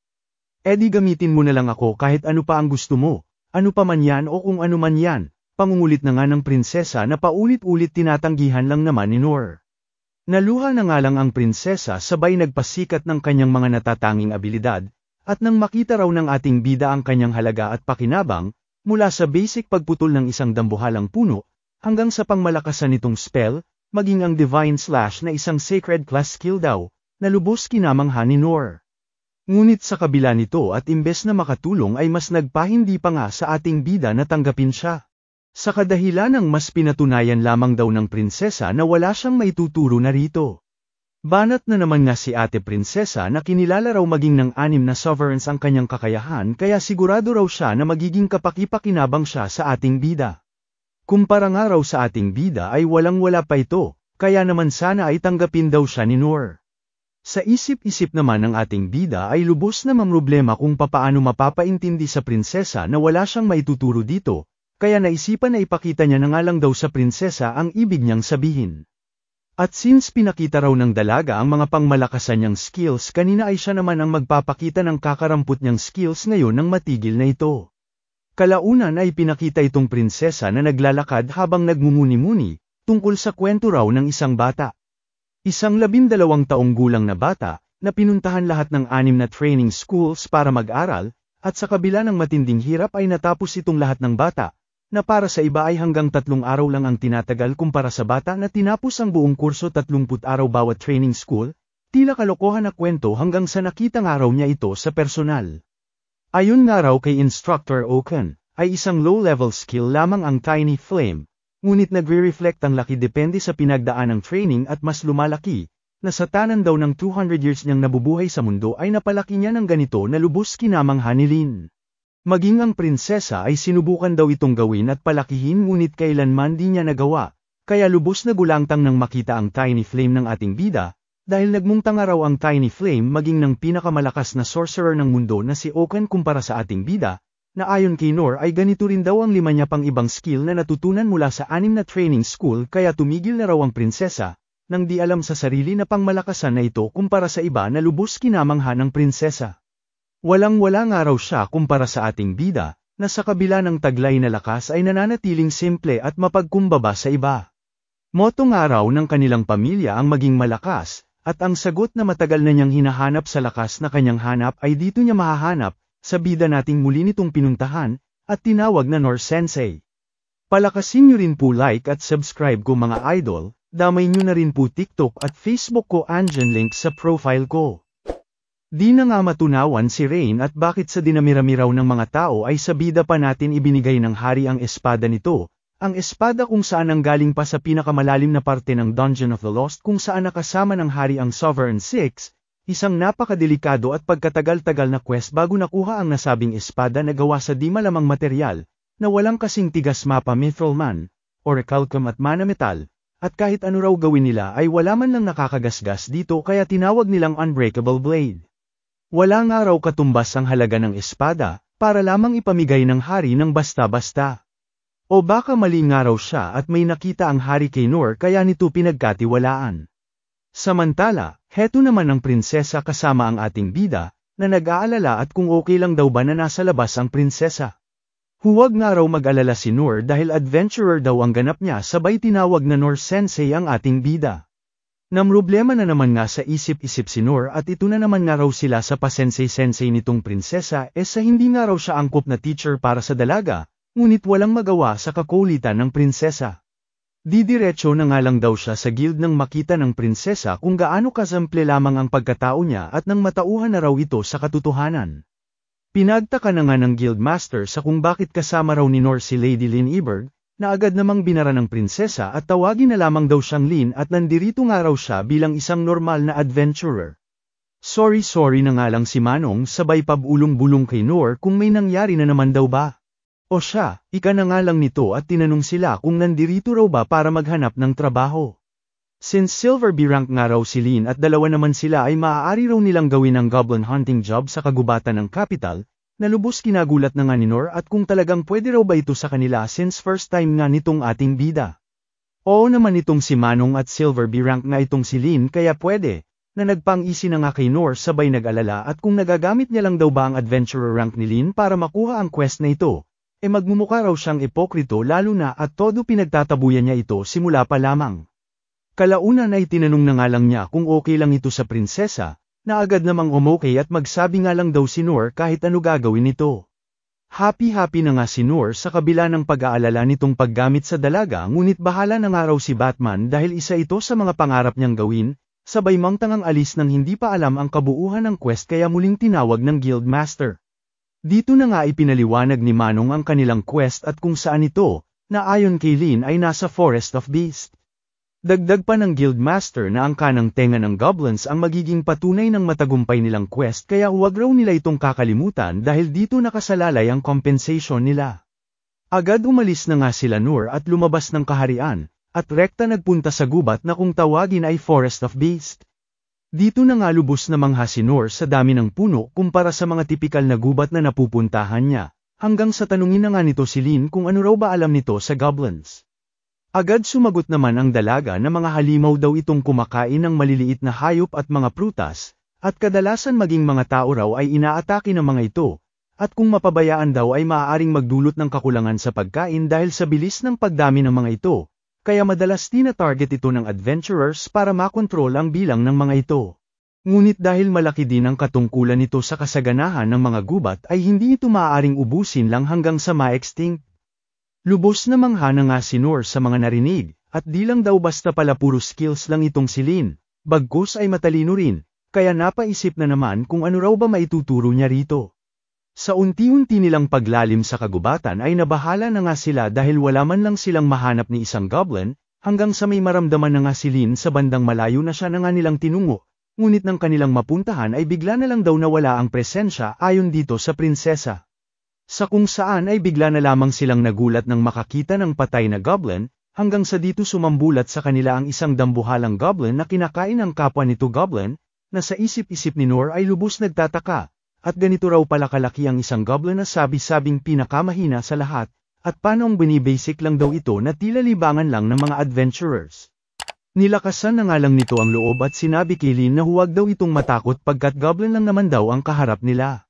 Di gamitin mo na lang ako kahit ano pa ang gusto mo, ano pa man yan o kung ano man yan, pangungulit na nga ng prinsesa na paulit-ulit tinatanggihan lang naman ni Noor. Naluha na nga lang ang prinsesa sabay nagpasikat ng kanyang mga natatanging abilidad, at nang makita raw ng ating bida ang kanyang halaga at pakinabang, mula sa basic pagputol ng isang dambuhalang puno, hanggang sa pangmalakasan nitong spell, maging ang divine slash na isang sacred class skill daw, na lubos kinamangha ni Noor. Ngunit sa kabila nito at imbes na makatulong ay mas nagpahindi pa nga sa ating bida na tanggapin siya. Sa kadahilan ng mas pinatunayan lamang daw ng prinsesa na wala siyang maituturo na rito. Banat na naman nga si ate prinsesa na kinilala raw maging ng 6 na sovereigns ang kanyang kakayahan kaya sigurado raw siya na magiging kapaki-pakinabang siya sa ating bida. Kumpara nga raw sa ating bida ay walang-wala pa ito, kaya naman sana ay tanggapin daw siya ni Noor. Sa isip-isip naman ng ating bida ay lubos na mamroblema kung papaano mapapaintindi sa prinsesa na wala siyang maituturo dito, kaya naisipan na ipakita niya na nga lang daw sa prinsesa ang ibig niyang sabihin. At since pinakita raw ng dalaga ang mga pangmalakasan niyang skills kanina ay siya naman ang magpapakita ng kakarampot niyang skills ngayon nang matigil na ito. Kalaunan ay pinakita itong prinsesa na naglalakad habang nagmumuni-muni, tungkol sa kwento raw ng isang bata. Isang 12 taong gulang na bata, na pinuntahan lahat ng 6 na training schools para mag-aral, at sa kabila ng matinding hirap ay natapos itong lahat ng bata, na para sa iba ay hanggang 3 araw lang ang tinatagal kumpara sa bata na tinapos ang buong kurso 30 araw bawat training school, Tila kalokohan na kwento hanggang sa nakita nga raw niya ito sa personal. Ayon nga raw kay Instructor Okan, ay isang low-level skill lamang ang Tiny Flame, ngunit nagre-reflect ang laki depende sa pinagdaan ng training at mas lumalaki, na sa tanan daw ng 200 years niyang nabubuhay sa mundo ay napalaki niya ng ganito na lubos kinamangha ni Lin. Maging ang prinsesa ay sinubukan daw itong gawin at palakihin ngunit kailanman di niya nagawa, kaya lubos na gulangtang nang makita ang Tiny Flame ng ating bida, dahil nagmungtang raw ang Tiny Flame maging ng pinakamalakas na sorcerer ng mundo na si Okan kumpara sa ating bida, na ayon kay Noor ay ganito rin daw ang 5 niya pang ibang skill na natutunan mula sa 6 na training school kaya tumigil na raw ang prinsesa, nang di alam sa sarili na pangmalakasan na ito kumpara sa iba na lubos kinamangha ng prinsesa. Walang-wala nga raw siya kumpara sa ating bida, na sa kabila ng taglay na lakas ay nananatiling simple at mapagkumbaba sa iba. Moto nga raw ng kanilang pamilya ang maging malakas, at ang sagot na matagal na niyang hinahanap sa lakas na kanyang hanap ay dito niya mahahanap, sa bida nating muli nitong pinuntahan, at tinawag na Noor Sensei. Palakasin niyo rin po like at subscribe ko mga idol, damay niyo na rin po TikTok at Facebook ko andyan link sa profile ko. Di na nga matunawan si Rain at bakit sa dinamirami raw ng mga tao ay sa bida pa natin ibinigay ng hari ang espada nito, ang espada kung saan ang galing pa sa pinakamalalim na parte ng Dungeon of the Lost kung saan nakasama ng hari ang Sovereign Six, isang napakadelikado at pagkatagal-tagal na quest bago nakuha ang nasabing espada na gawa sa di malamang material, na walang kasing tigas mapa Mithril Man, Orichalcum at Mana Metal, at kahit ano raw gawin nila ay wala man lang nakakagasgas dito kaya tinawag nilang Unbreakable Blade. Wala nga raw katumbas ang halaga ng espada, para lamang ipamigay ng hari ng basta-basta. O baka mali nga raw siya at may nakita ang hari kay Noor kaya nito pinagkatiwalaan. Samantala, heto naman ang prinsesa kasama ang ating bida, na nag-aalala at kung okay lang daw ba na nasa labas ang prinsesa. Huwag nga raw mag-alala si Noor dahil adventurer daw ang ganap niya sabay tinawag na Noor Sensei ang ating bida. Namroblema na naman nga sa isip-isip si Noor at ito na naman nga raw sila sa pasensei-sensei nitong prinsesa sa hindi nga raw siya angkop na teacher para sa dalaga, ngunit walang magawa sa kakulitan ng prinsesa. Didiretso na nga lang daw siya sa guild nang makita ng prinsesa kung gaano kasample lamang ang pagkatao niya at nang matauhan na raw ito sa katotohanan. Pinagtaka na nga ng guild master sa kung bakit kasama raw ni Noor si Lady Lin Eberg, na agad namang binara ng prinsesa at tawagin na lamang daw siyang Lin at nandirito nga raw siya bilang isang normal na adventurer. Sorry na nga lang si Manong sabay pabulong-bulong kay Noor kung may nangyari na naman daw ba. O siya, ika na nga lang nito at tinanong sila kung nandirito raw ba para maghanap ng trabaho. Since Silver B rank nga raw si Lin at dalawa naman sila ay maaari raw nilang gawin ang goblin hunting job sa kagubatan ng capital, na lubos kinagulat na nga ni Noor at kung talagang pwede raw ba ito sa kanila since first time nga nitong ating bida. Oo naman itong si Manong at Silver B rank nga itong si Lin kaya pwede, na nagpang-isi na nga kay Noor sabay nag-alala at kung nagagamit niya lang daw ba ang adventurer rank ni Lin para makuha ang quest na ito. Magmumukha raw siyang ipokrito lalo na at todo pinagtatabuyan niya ito simula pa lamang. Kalaunan ay tinanong na nga lang niya kung okay lang ito sa prinsesa, na agad namang umokay at magsabi nga lang daw si Noor kahit ano gagawin nito. Happy na nga si Noor sa kabila ng pag-aalala nitong paggamit sa dalaga ngunit bahala na nga raw si Batman dahil isa ito sa mga pangarap niyang gawin, sabay mangtangang alis nang hindi pa alam ang kabuuhan ng quest kaya muling tinawag ng guild master. Dito na nga ipinaliwanag ni Manong ang kanilang quest at kung saan ito, na ayon kay Lin ay nasa Forest of Beast. Dagdag pa ng Guildmaster na ang kanang tenga ng goblins ang magiging patunay ng matagumpay nilang quest kaya huwag raw nila itong kakalimutan dahil dito nakasalalay ang compensation nila. Agad umalis na nga sila Noor at lumabas ng kaharian, at rekta nagpunta sa gubat na kung tawagin ay Forest of Beast. Dito na nga lubos na mangha si Noor sa dami ng puno kumpara sa mga tipikal na gubat na napupuntahan niya, hanggang sa tanungin na nga nito si Lin kung ano raw ba alam nito sa goblins. Agad sumagot naman ang dalaga na mga halimaw daw itong kumakain ng maliliit na hayop at mga prutas, at kadalasan maging mga tao raw ay inaatake ng mga ito, at kung mapabayaan daw ay maaaring magdulot ng kakulangan sa pagkain dahil sa bilis ng pagdami ng mga ito. Kaya madalas tina-target ito ng adventurers para makontrol ang bilang ng mga ito. Ngunit dahil malaki din ang katungkulan nito sa kasaganahan ng mga gubat ay hindi ito maaaring ubusin lang hanggang sa ma-extinct. Lubos na mangha na nga si Noor sa mga narinig, at di lang daw basta pala puro skills lang itong si Lin, Bagkus ay matalino rin, kaya napaisip na naman kung ano raw ba maituturo niya rito. Sa unti-unti nilang paglalim sa kagubatan ay nabahala na nga sila dahil wala man lang silang mahanap ni isang goblin, hanggang sa may maramdaman na nga si Lin sa bandang malayo na siya na nga nilang tinungo, ngunit nang kanilang mapuntahan ay bigla na lang daw nawala ang presensya ayon dito sa prinsesa. Sa kung saan ay bigla na lamang silang nagulat nang makakita ng patay na goblin, hanggang sa dito sumambulat sa kanila ang isang dambuhalang goblin na kinakain ang kapwa nito goblin, na sa isip-isip ni Noor ay lubos nagtataka. At ganito raw pala kalaki ang isang goblin na sabi-sabing pinakamahina sa lahat, at paanong binibasic lang daw ito na tila libangan lang ng mga adventurers. Nilakasan na nga lang nito ang loob at sinabi kay Lin na huwag daw itong matakot pagkat goblin lang naman daw ang kaharap nila.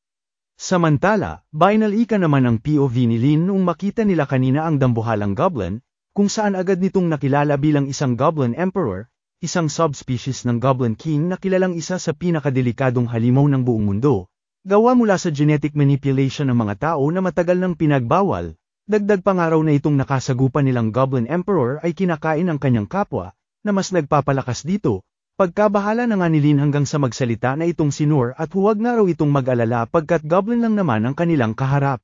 Samantala, binalika naman ang POV ni Lin noong makita nila kanina ang dambuhalang goblin, kung saan agad nitong nakilala bilang isang Goblin Emperor, isang subspecies ng Goblin King na kilalang isa sa pinakadelikadong halimaw ng buong mundo. Gawa mula sa genetic manipulation ng mga tao na matagal nang pinagbawal, dagdag pa nga raw na itong nakasagupan nilang Goblin Emperor ay kinakain ang kanyang kapwa, na mas nagpapalakas dito, pagkabahala na nga ni Lin hanggang sa magsalita na itong si Noor at huwag nga raw itong mag-alala pagkat Goblin lang naman ang kanilang kaharap.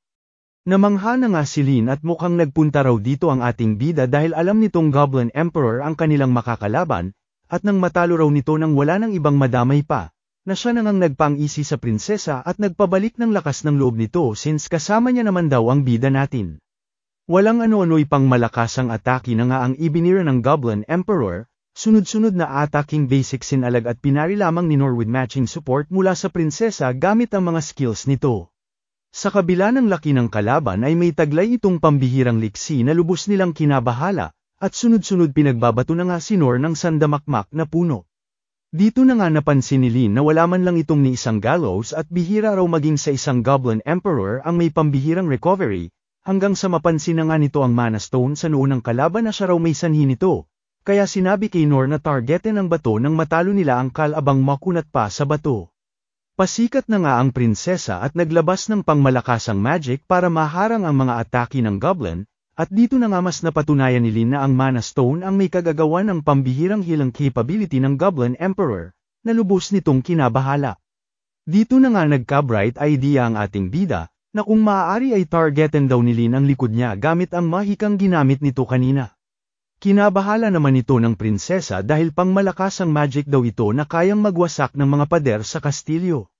Namangha na nga si Lin at mukhang nagpunta raw dito ang ating bida dahil alam nitong Goblin Emperor ang kanilang makakalaban, at nang matalo raw nito nang wala nang ibang madamay pa, na siya nang nagpang-isi sa prinsesa at nagpabalik ng lakas ng loob nito since kasama niya naman daw ang bida natin. Walang ano-ano'y pang malakasang atake na nga ang ibinira ng Goblin Emperor, sunod-sunod na attacking basic sinalag at pinari lamang ni Noor with matching support mula sa prinsesa gamit ang mga skills nito. Sa kabila ng laki ng kalaban ay may taglay itong pambihirang liksi na lubos nilang kinabahala, at sunod-sunod pinagbabato na nga si Noor ng sandamakmak na puno. Dito na nga napansin ni Lin na wala man lang itong ni isang gallows at bihira raw maging sa isang Goblin Emperor ang may pambihirang recovery, hanggang sa mapansin na nga nito ang Mana Stone sa noo ng kalaban na siya raw may sanhi nito, kaya sinabi kay Noor na targetin ang bato nang matalo nila ang kalabang makunat pa sa bato. Pasikat na nga ang prinsesa at naglabas ng pangmalakasang magic para maharang ang mga atake ng Goblin, at dito na nga mas napatunayan ni Lin na ang Mana Stone ang may kagagawan ng pambihirang healing capability ng Goblin Emperor, na lubos nitong kinabahala. Dito na nga nagka-bright idea ang ating bida, na kung maaari ay targetin daw ni Lin ang likod niya gamit ang mahikang ginamit nito kanina. Kinabahala naman ito ng prinsesa dahil pangmalakasang magic daw ito na kayang magwasak ng mga pader sa kastilyo.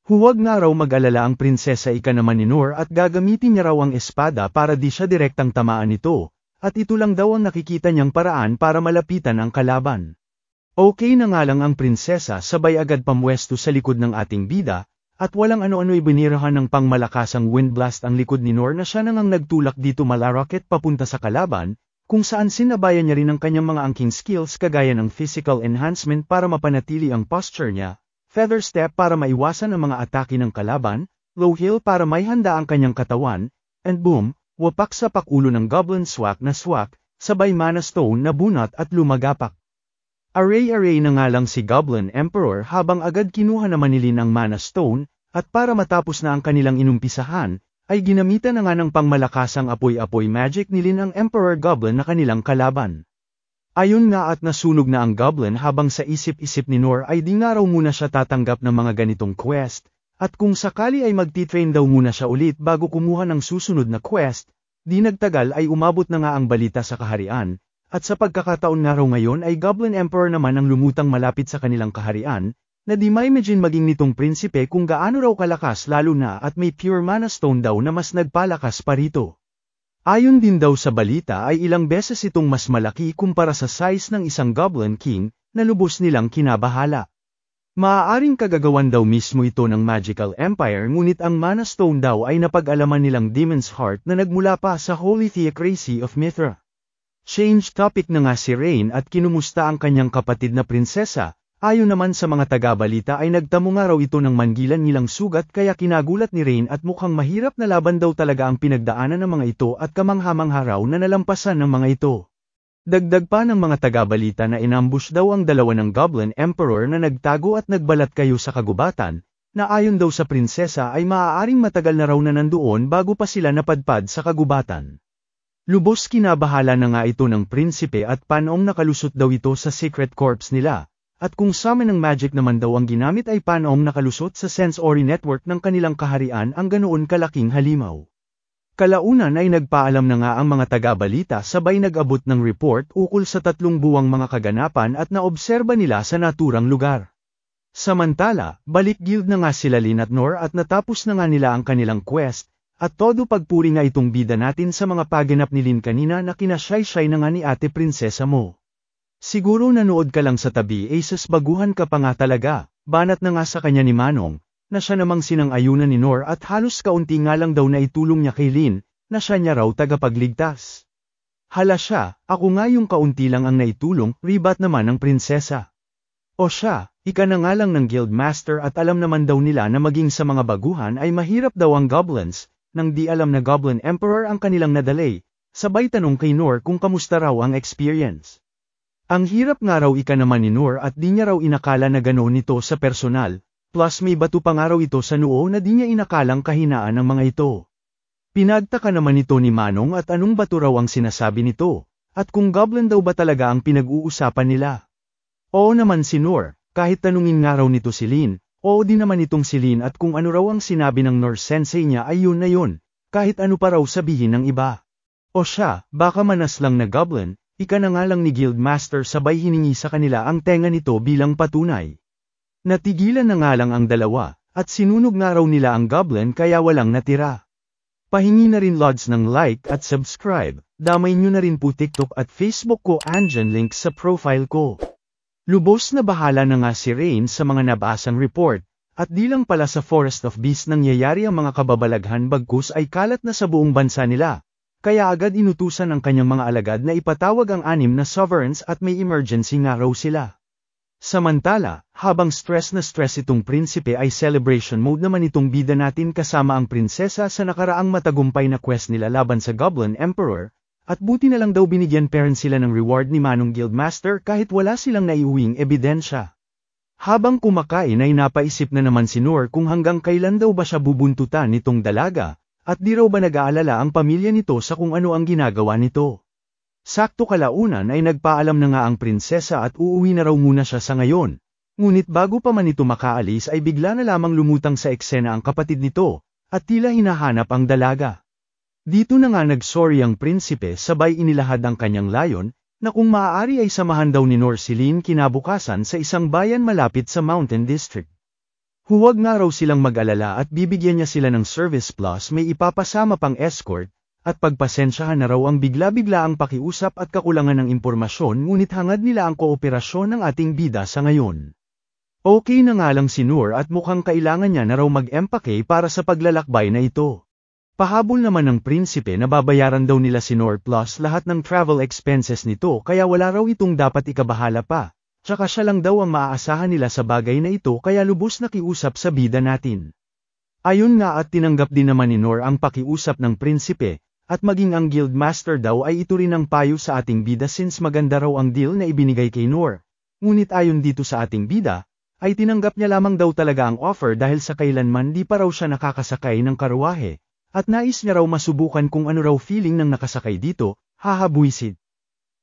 Huwag nga raw mag-alala ang prinsesa ika naman ni Noor at gagamitin niya raw ang espada para di siya direktang tamaan nito, at ito lang daw ang nakikita niyang paraan para malapitan ang kalaban. Okay na nga lang ang prinsesa sabay agad pamwesto sa likod ng ating bida, at walang ano-ano'y binirahan ng pangmalakasang wind blast ang likod ni Noor na siya nang nagtulak dito mala-rocket papunta sa kalaban, kung saan sinabayan niya rin ang kanyang mga angking skills kagaya ng physical enhancement para mapanatili ang posture niya, feather step para maiwasan ang mga atake ng kalaban, low heel para may handa ang kanyang katawan, and boom, wapak sa pakulo ng Goblin swak na swak, sabay Mana Stone na bunot at lumagapak. Array-array na nga lang si Goblin Emperor habang agad kinuha naman ni Lin ang Mana Stone, at para matapos na ang kanilang inumpisahan, ay ginamitan na nga ng pangmalakasang apoy-apoy magic ni Lin ang Emperor Goblin na kanilang kalaban. Ayon nga at nasunog na ang Goblin habang sa isip-isip ni Noor ay di nga raw muna siya tatanggap ng mga ganitong quest, at kung sakali ay magti-train daw muna siya ulit bago kumuha ng susunod na quest, di nagtagal ay umabot na nga ang balita sa kaharian, at sa pagkakataon nga raw ngayon ay Goblin Emperor naman ang lumutang malapit sa kanilang kaharian, na di ma-imagine maging nitong prinsipe kung gaano raw kalakas lalo na at may pure Mana Stone daw na mas nagpalakas pa rito. Ayon din daw sa balita ay ilang beses itong mas malaki kumpara sa size ng isang Goblin King, na lubos nilang kinabahala. Maaaring kagagawan daw mismo ito ng Magical Empire ngunit ang Mana Stone daw ay napag-alaman nilang Demon's Heart na nagmula pa sa Holy Theocracy of Mithra. Change topic na nga si Rain at kinumusta ang kanyang kapatid na prinsesa. Ayon naman sa mga taga-balita ay nagtamo nga raw ito ng manggilan nilang sugat kaya kinagulat ni Rain at mukhang mahirap na laban daw talaga ang pinagdaanan ng mga ito at kamangha-mangha raw na nalampasan ng mga ito. Dagdag pa ng mga taga-balita na inambush daw ang dalawa ng Goblin Emperor na nagtago at nagbalat kayo sa kagubatan, na ayon daw sa prinsesa ay maaaring matagal na raw na nandoon bago pa sila napadpad sa kagubatan. Lubos kinabahala na nga ito ng prinsipe at panoong nakalusot daw ito sa secret corps nila. at kung summon ng magic naman daw ang ginamit ay paanoong nakalusot sa sensory network ng kanilang kaharian ang ganoon kalaking halimaw. Kalaunan ay nagpaalam na nga ang mga taga-balita sabay nag-abot ng report ukol sa 3 buwang mga kaganapan at naobserba nila sa naturang lugar. Samantala, balik guild na nga sila Lin at Nor at natapos na nga nila ang kanilang quest, at todo pagpuri nga itong bida natin sa mga paganap ni Lin kanina na kinasyay-syay na nga ni ate prinsesa mo. Siguro nanood ka lang sa tabi Aces baguhan ka pa nga talaga, banat na nga sa kanya ni Manong, na siya namang sinang-ayunan ni Nor at halos kaunti nga lang daw na itulong niya kay Lin, na siya niya raw tagapagligtas. Hala siya, ako nga yung kaunti lang ang naitulong, ribat naman ng prinsesa. O siya, ika na nga lang ng guild master at alam naman daw nila na maging sa mga baguhan ay mahirap daw ang goblins, nang di alam na Goblin Emperor ang kanilang nadalay, sabay tanong kay Nor kung kamusta raw ang experience. Ang hirap nga raw ika naman ni Nor at di niya raw inakala na ganoon nito sa personal, plus may bato pa nga raw ito sa noo na di niya inakalang kahinaan ng mga ito. Pinagtaka naman ito ni Manong at anong bato raw ang sinasabi nito, at kung goblin daw ba talaga ang pinag-uusapan nila. Oo naman si Nor, kahit tanungin nga raw nito si Lin, oo din naman itong si Lin at kung ano raw ang sinabi ng Nor sensei niya ay yun na yun, kahit ano pa raw sabihin ng iba. O siya, baka manas lang na goblin, ika na nga lang ni Guildmaster sabay hiningi sa kanila ang tenga nito bilang patunay. Natigilan na nga lang ang dalawa, at sinunog nga raw nila ang goblin kaya walang natira. Pahingi na rin lods ng like at subscribe, damay nyo na rin po TikTok at Facebook ko andyan link sa profile ko. Lubos na bahala na nga si Rain sa mga nabasang report, at di lang pala sa Forest of Beasts nangyayari ang mga kababalaghan bagkus ay kalat na sa buong bansa nila. Kaya agad inutusan ang kanyang mga alagad na ipatawag ang 6 na sovereigns at may emergency nga raw sila. Samantala, habang stress na stress itong prinsipe ay celebration mode naman itong bida natin kasama ang prinsesa sa nakaraang matagumpay na quest nila laban sa Goblin Emperor, at buti na lang daw binigyan parents sila ng reward ni Manong Guildmaster kahit wala silang naiuwing ebidensya. Habang kumakain ay napaisip na naman si Nor kung hanggang kailan daw ba siya bubuntutan nitong dalaga, at di raw ba nag-aalala ang pamilya nito sa kung ano ang ginagawa nito. Sakto kalaunan ay nagpaalam na nga ang prinsesa at uuwi na raw muna siya sa ngayon. Ngunit bago pa man ito makaalis ay bigla na lamang lumutang sa eksena ang kapatid nito, at tila hinahanap ang dalaga. Dito na nga nag-sorry ang prinsipe sabay inilahad ang kanyang layon, na kung maaari ay samahan daw ni Nor si Lin kinabukasan sa isang bayan malapit sa Mountain District. Huwag nga raw silang mag-alala at bibigyan niya sila ng service plus may ipapasama pang escort, at pagpasensyahan na raw ang bigla-bigla ang pakiusap at kakulangan ng impormasyon ngunit hangad nila ang kooperasyon ng ating bida sa ngayon. Okay na nga lang si Nor at mukhang kailangan niya na raw mag-empake para sa paglalakbay na ito. Pahabol naman ng prinsipe na babayaran daw nila si Nor plus lahat ng travel expenses nito kaya wala raw itong dapat ikabahala pa. Tsaka siya lang daw ang maaasahan nila sa bagay na ito kaya lubos na kiusap sa bida natin. Ayon nga at tinanggap din naman ni Nor ang pakiusap ng prinsipe, at maging ang guildmaster daw ay ito rin ang payo sa ating bida since maganda raw ang deal na ibinigay kay Nor. Ngunit ayon dito sa ating bida, ay tinanggap niya lamang daw talaga ang offer dahil sa kailanman di pa raw siya nakakasakay ng karuwahe, at nais niya raw masubukan kung ano raw feeling ng nakasakay dito, hahabwisit.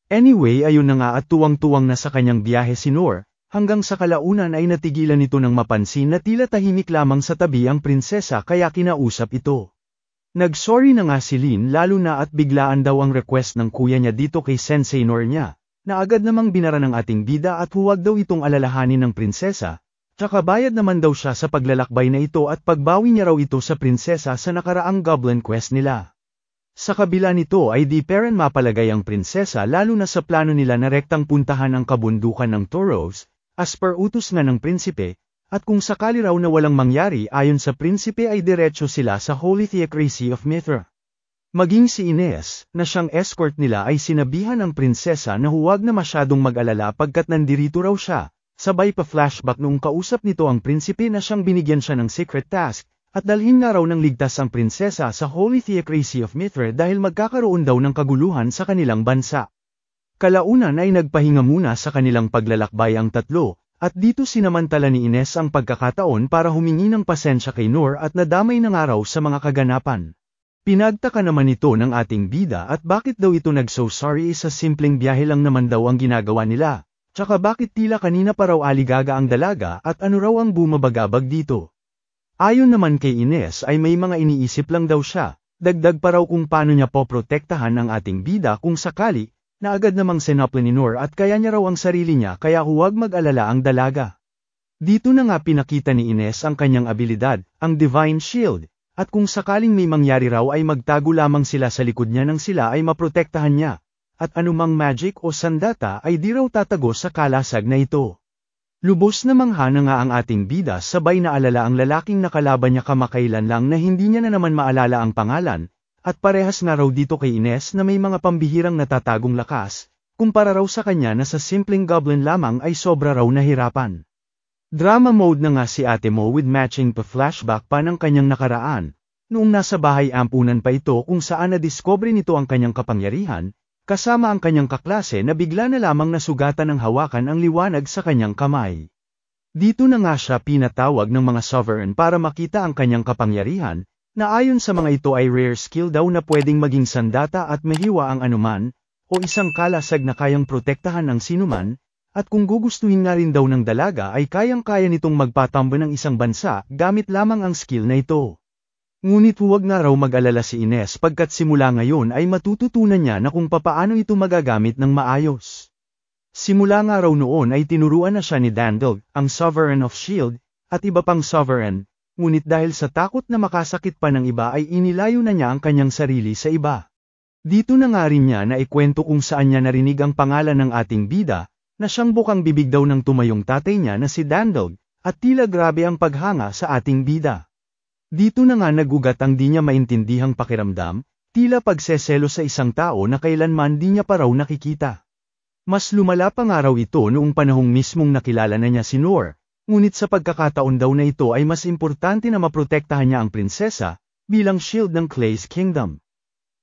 Anyway ayun na nga at tuwang-tuwang na sa kanyang biyahe si Nor, hanggang sa kalaunan ay natigilan ito nang mapansin na tila tahimik lamang sa tabi ang prinsesa kaya kinausap ito. Nag-sorry na nga si Lin lalo na at biglaan daw ang request ng kuya niya dito kay Sensei Nor niya, na agad namang binara ng ating bida at huwag daw itong alalahanin ng prinsesa, tsaka bayad naman daw siya sa paglalakbay na ito at pagbawi niya raw ito sa prinsesa sa nakaraang Goblin Quest nila. Sa kabila nito ay di pa rin mapalagay ang prinsesa lalo na sa plano nila na rektang puntahan ang kabundukan ng Tauros, as per utos nga ng prinsipe, at kung sakali raw na walang mangyari ayon sa prinsipe ay diretso sila sa Holy Theocracy of Mithra. Maging si Ines, na siyang escort nila ay sinabihan ng prinsesa na huwag na masyadong mag-alala pagkat nandirito raw siya, sabay pa flashback noong kausap nito ang prinsipe na siyang binigyan siya ng secret task, at dalhin nga raw ng ligtas ang prinsesa sa Holy Theocracy of Mithra dahil magkakaroon daw ng kaguluhan sa kanilang bansa. Kalaunan ay nagpahinga muna sa kanilang paglalakbay ang tatlo, at dito sinamantala ni Ines ang pagkakataon para humingi ng pasensya kay Nor at nadamay na nga raw sa mga kaganapan. Pinagtaka naman ito ng ating bida at bakit daw ito nag-so sorry sa simpleng biyahe lang naman daw ang ginagawa nila, Tsaka bakit tila kanina pa raw aligaga ang dalaga at ano raw ang bumabagabag dito? Ayon naman kay Ines ay may mga iniisip lang daw siya, dagdag pa raw kung paano niya poprotektahan ang ating bida kung sakali, na agad namang sinapla ni Noor at kaya niya raw ang sarili niya kaya huwag mag-alala ang dalaga. Dito na nga pinakita ni Ines ang kanyang abilidad, ang Divine Shield, at kung sakaling may mangyari raw ay magtago lamang sila sa likod niya nang sila ay maprotektahan niya, at anumang magic o sandata ay di raw tatago sa kalasag na ito. Lubos na mangha na nga ang ating bida sabay na alala ang lalaking nakalaban niya kamakailan lang na hindi niya na naman maalala ang pangalan, at parehas nga raw dito kay Ines na may mga pambihirang natatagong lakas, kumpara raw sa kanya na sa simpleng goblin lamang ay sobra raw nahirapan. Drama mode na nga si Ate Mo with matching pa-flashback pa ng kanyang nakaraan, noong nasa bahay ampunan pa ito kung saan na-discover nito ang kanyang kapangyarihan, kasama ang kanyang kaklase na bigla na lamang nasugatan ng hawakan ang liwanag sa kanyang kamay. Dito na nga siya pinatawag ng mga sovereign para makita ang kanyang kapangyarihan, na ayon sa mga ito ay rare skill daw na pwedeng maging sandata at mahiwa ang anuman, o isang kalasag na kayang protektahan ang sinuman, at kung gugustuhin nga rin daw ng dalaga ay kayang-kaya nitong magpatambo ng isang bansa gamit lamang ang skill na ito. Ngunit huwag nga raw mag-alala si Ines pagkat simula ngayon ay matututunan niya na kung papaano ito magagamit ng maayos. Simula nga raw noon ay tinuruan na siya ni Dandel, ang Sovereign of Shield, at iba pang Sovereign, ngunit dahil sa takot na makasakit pa ng iba ay inilayo na niya ang kanyang sarili sa iba. Dito na nga rin niya na ikwento kung saan niya narinig ang pangalan ng ating bida, na siyang bukang bibig daw ng tumayong tatay niya na si Dandel, at tila grabe ang paghanga sa ating bida. Dito na nga nagugat ang di niya maintindihang pakiramdam, tila pagseselo sa isang tao na kailanman di niya pa raw nakikita. Mas lumala pa nga raw ito noong panahong mismong nakilala na niya si Noor, ngunit sa pagkakataon daw na ito ay mas importante na maprotektahan niya ang prinsesa, bilang shield ng Clay's Kingdom.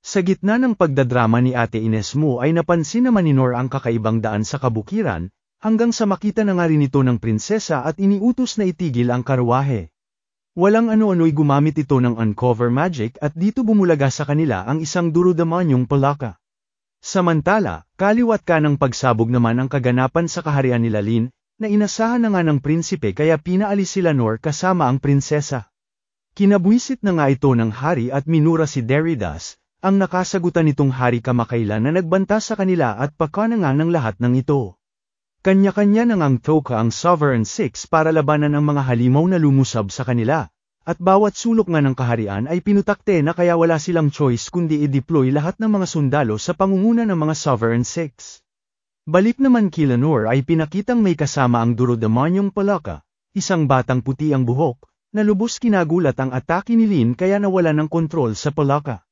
Sa gitna ng pagdadrama ni Ate Ines Mo ay napansin naman ni Noor ang kakaibang daan sa kabukiran, hanggang sa makita na nga rin ito ng prinsesa at iniutos na itigil ang karwahe. Walang ano-ano'y gumamit ito ng uncover magic at dito bumulaga sa kanila ang isang duro-demonyong palaka. Samantala, kaliwat kanang pagsabog naman ang kaganapan sa kaharian nila Lin, na inasahan na nga ng prinsipe kaya pinaalis sila Noor kasama ang prinsesa. Kinabwisit na nga ito ng hari at minura si Deridas, ang nakasagutan nitong hari kamakailan na nagbanta sa kanila at pakanangan ng lahat ng ito. Kanya-kanya nang ang Thoka ang Sovereign Six para labanan ang mga halimaw na lumusab sa kanila, at bawat sulok nga ng kaharian ay pinutakte na kaya wala silang choice kundi i-deploy lahat ng mga sundalo sa pangunguna ng mga Sovereign Six. Balik naman kila Noor ay pinakitang may kasama ang duro-demonyong palaka, isang batang puti ang buhok, na lubos kinagulat ang atake ni Lin kaya nawala ng kontrol sa palaka.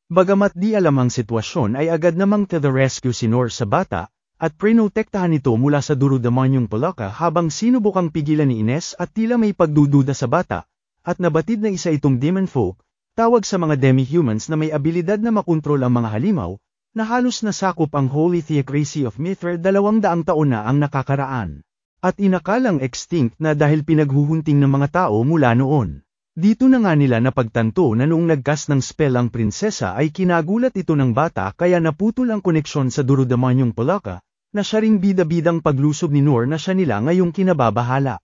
Bagamat di alam ang sitwasyon ay agad namang to the rescue si Noor sa bata, at prinotektahan ito mula sa duro-demonyong palaka habang sinubukang pigilan ni Ines at tila may pagdududa sa bata, at nabatid na isa itong demon folk, tawag sa mga demi-humans na may abilidad na makontrol ang mga halimaw, na halos nasakop ang Holy Theocracy of Mithra 200 taon na ang nakakaraan, at inakalang extinct na dahil pinaghuhunting ng mga tao mula noon. Dito na nga nila napagtanto na noong nagcast ng spell ang prinsesa ay kinagulat ito ng bata kaya naputol ang koneksyon sa duro-demonyong palaka, na siya ring bida-bidang paglusob ni Noor na siya nila ngayong kinababahala.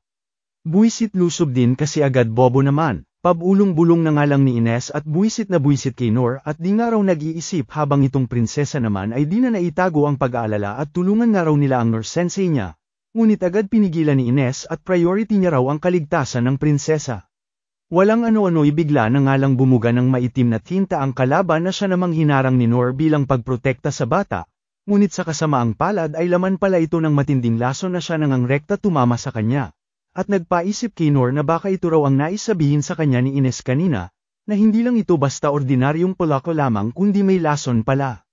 Buwisit lusob din kasi agad bobo naman, pabulong-bulong na nga lang ni Ines at buwisit na buwisit kay Noor at di nga raw nag-iisip habang itong prinsesa naman ay di na naitago ang pag-aalala at tulungan nga raw nila ang Noor sensei niya, ngunit agad pinigilan ni Ines at priority niya raw ang kaligtasan ng prinsesa. Walang ano-ano'y bigla na nga lang bumuga ng maitim na tinta ang kalaban na siya namang hinarang ni Noor bilang pagprotekta sa bata, ngunit sa kasamaang palad ay laman pala ito ng matinding lason na siya nangang rekta tumama sa kanya, at nagpaisip kay Noor na baka ito raw ang naisabihin sa kanya ni Ines kanina, na hindi lang ito basta ordinaryong palaka lamang kundi may lason pala.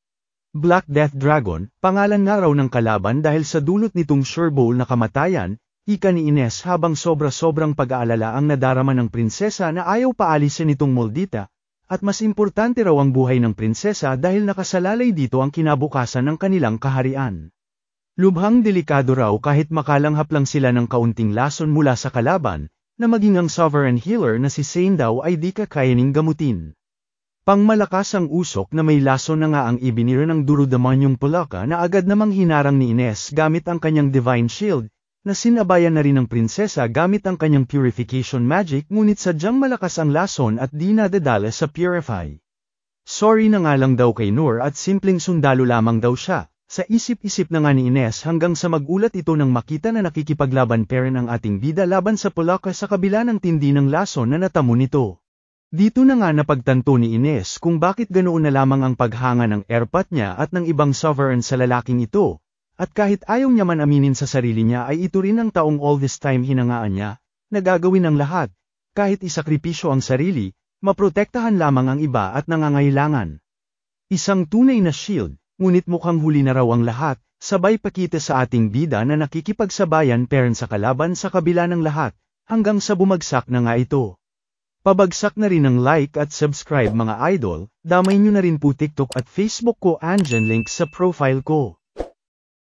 Black Death Dragon, pangalan nga raw ng kalaban dahil sa dulot nitong sure bowl na kamatayan, ika ni Ines habang sobra-sobrang pag-aalala ang nadarama ng prinsesa na ayaw paalisin nitong moldita, at mas importante raw ang buhay ng prinsesa dahil nakasalalay dito ang kinabukasan ng kanilang kaharian. Lubhang delikado raw kahit makalanghap lang sila ng kaunting lason mula sa kalaban, na maging ang sovereign healer na si Sane daw ay di kakayaning gamutin. Pangmalakas ang usok na may laso na nga ang ibinira ng Durudamanyong Pulaka na agad namang hinarang ni Ines gamit ang kanyang Divine Shield, na sinabayan na rin ng prinsesa gamit ang kanyang Purification Magic ngunit sadyang malakas ang lason at di nadadala sa Purify. Sorry na nga lang daw kay Noor at simpleng sundalo lamang daw siya, sa isip-isip na nga ni Ines hanggang sa magulat ito nang makita na nakikipaglaban pa rin ang ating bida laban sa Pulaka sa kabila ng tindi ng lason na natamo nito. Dito na nga napagtanto ni Ines kung bakit ganoon na lamang ang paghanga ng airpot niya at ng ibang sovereign sa lalaking ito, at kahit ayaw niya man aminin sa sarili niya ay ito rin ang taong all this time hinangaan niya, na gagawin ang lahat, kahit isakripisyo ang sarili, maprotektahan lamang ang iba at nangangailangan. Isang tunay na shield, ngunit mukhang huli na raw ang lahat, sabay pakita sa ating bida na nakikipagsabayan pa rin sa kalaban sa kabila ng lahat, hanggang sa bumagsak na nga ito. Pabagsak na rin ang like at subscribe mga idol, damay nyo na rin po TikTok at Facebook ko andyan link sa profile ko.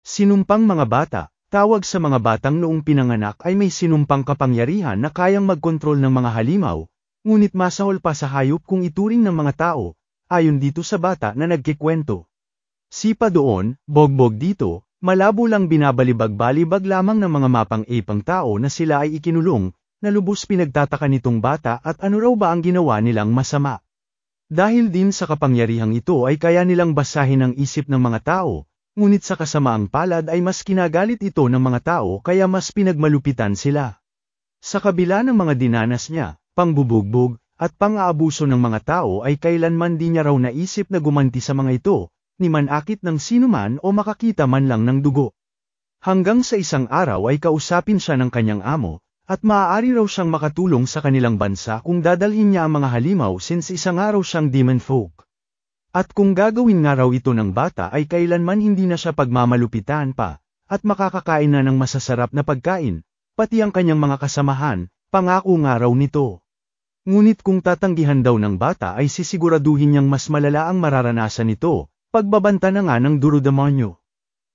Sinumpang mga bata, tawag sa mga batang noong pinanganak ay may sinumpang kapangyarihan na kayang magkontrol ng mga halimaw, ngunit masahol pa sa hayop kung ituring ng mga tao, ayon dito sa bata na nagkikwento. Sipa doon, bogbog dito, malabo lang binabalibag-balibag lamang ng mga mapang-ipang tao na sila ay ikinulong, na lubos pinagtataka nitong bata at ano raw ba ang ginawa nilang masama. Dahil din sa kapangyarihang ito ay kaya nilang basahin ang isip ng mga tao, ngunit sa kasamaang palad ay mas kinagalit ito ng mga tao kaya mas pinagmalupitan sila. Sa kabila ng mga dinanas niya, pangbubugbog, at pang-aabuso ng mga tao ay kailanman di niya raw naisip na gumanti sa mga ito, ni manakit ng sinuman o makakita man lang ng dugo. Hanggang sa isang araw ay kausapin siya ng kanyang amo, at maaari raw siyang makatulong sa kanilang bansa kung dadalhin niya ang mga halimaw since isang araw siyang demon folk. At kung gagawin nga raw ito ng bata ay kailanman hindi na siya pagmamalupitan pa, at makakakain na ng masasarap na pagkain, pati ang kanyang mga kasamahan, pangako nga raw nito. Ngunit kung tatanggihan daw ng bata ay sisiguraduhin niyang mas malala ang mararanasan nito, pagbabanta na nga ng Durudamanyo.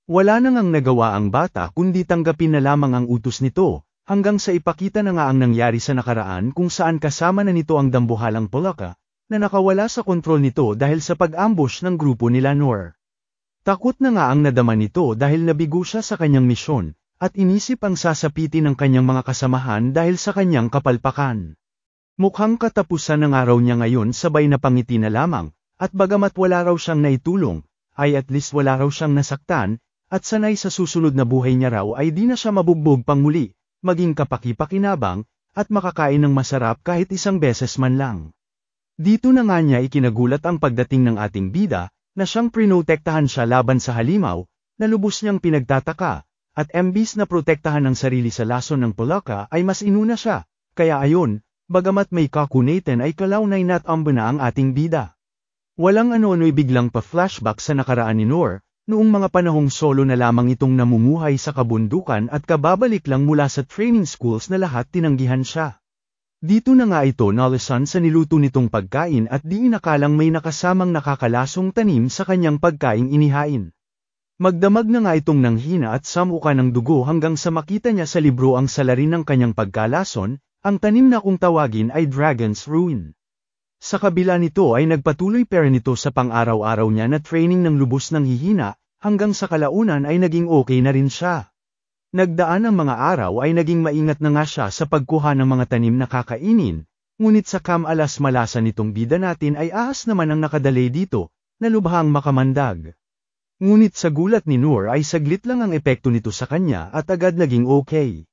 Wala na ngang nagawa ang bata kundi tanggapin na lamang ang utos nito, hanggang sa ipakita na nga ang nangyari sa nakaraan kung saan kasama na nito ang dambuhalang Pulaka, na nakawala sa kontrol nito dahil sa pag-ambush ng grupo nila Noor. Takot na nga ang nadama nito dahil nabigo siya sa kanyang misyon, at inisip ang sasapitin ng kanyang mga kasamahan dahil sa kanyang kapalpakan. Mukhang katapusan ng araw niya ngayon sabay na pangiti na lamang, at bagamat wala raw siyang naitulong, ay at least wala raw siyang nasaktan, at sanay sa susunod na buhay niya raw ay di na siya mabugbog pang muli, maging kapaki-pakinabang, at makakain ng masarap kahit isang beses man lang. Dito na nga niya ikinagulat ang pagdating ng ating bida, na siyang prinotektahan siya laban sa halimaw, na lubos niyang pinagtataka, at imbis na protektahan ang sarili sa lason ng Pulaka ay mas inuna siya, kaya ayon, bagamat may kakunaten ay kalaunay natambo na ang ating bida. Walang ano-ano'y biglang pa-flashback sa nakaraan ni Noor, noong mga panahong solo na lamang itong namumuhay sa kabundukan at kababalik lang mula sa training schools na lahat tinanggihan siya. Dito na nga ito nalasan sa niluto nitong pagkain at di inakalang may nakasamang nakakalasong tanim sa kanyang pagkaing inihain. Magdamag na nga itong nanghina at samuka ng dugo hanggang sa makita niya sa libro ang salarin ng kanyang pagkalason, ang tanim na kung tawagin ay Dragon's Ruin. Sa kabila nito ay nagpatuloy pa rin ito sa pang-araw-araw niya na training ng lubos ng hihina, hanggang sa kalaunan ay naging okay na rin siya. Nagdaan ang mga araw ay naging maingat na nga siya sa pagkuha ng mga tanim na kakainin, ngunit sa kamalas-malasan nitong bida natin ay ahas naman ang nakadalay dito, na lubhang makamandag. Ngunit sa gulat ni Noor ay saglit lang ang epekto nito sa kanya at agad naging okay.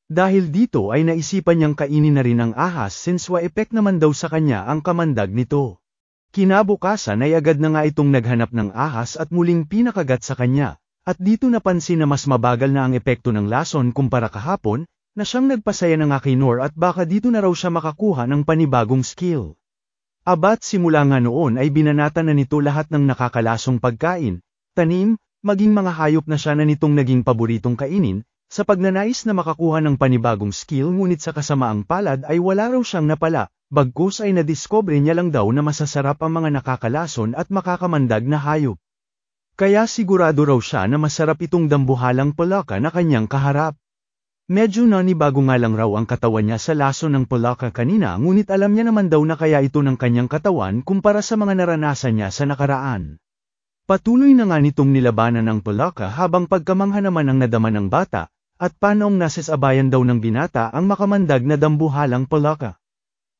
Dahil dito ay naisipan niyang kainin na rin ang ahas since wa-epek naman daw sa kanya ang kamandag nito. Kinabukasan ay agad na nga itong naghanap ng ahas at muling pinakagat sa kanya, at dito napansin na mas mabagal na ang epekto ng lason kumpara kahapon, na siyang nagpasaya na nga kay Noor at baka dito na raw siya makakuha ng panibagong skill. Abat simula nga noon ay binanata na nito lahat ng nakakalasong pagkain, tanim, maging mga hayop na siya na nitong naging paboritong kainin, sa pagnanais na makakuha ng panibagong skill ngunit sa kasamaang palad ay wala raw siyang napala, bagkus ay nadiscover niya lang daw na masasarap ang mga nakakalason at makakamandag na hayop. Kaya sigurado raw siya na masarap itong dambuhalang Pulaka na kanyang kaharap. Medyo nanibago nga lang raw ang katawan niya sa laso ng Polaka kanina ngunit alam niya naman daw na kaya ito ng kanyang katawan kumpara sa mga naranasan niya sa nakaraan. Patuloy na nga nitong nilabanan ng Polaka habang pagkamangha naman ang nadama ng bata, at panoong nasasabayan daw ng binata ang makamandag na dambuhalang Polaka.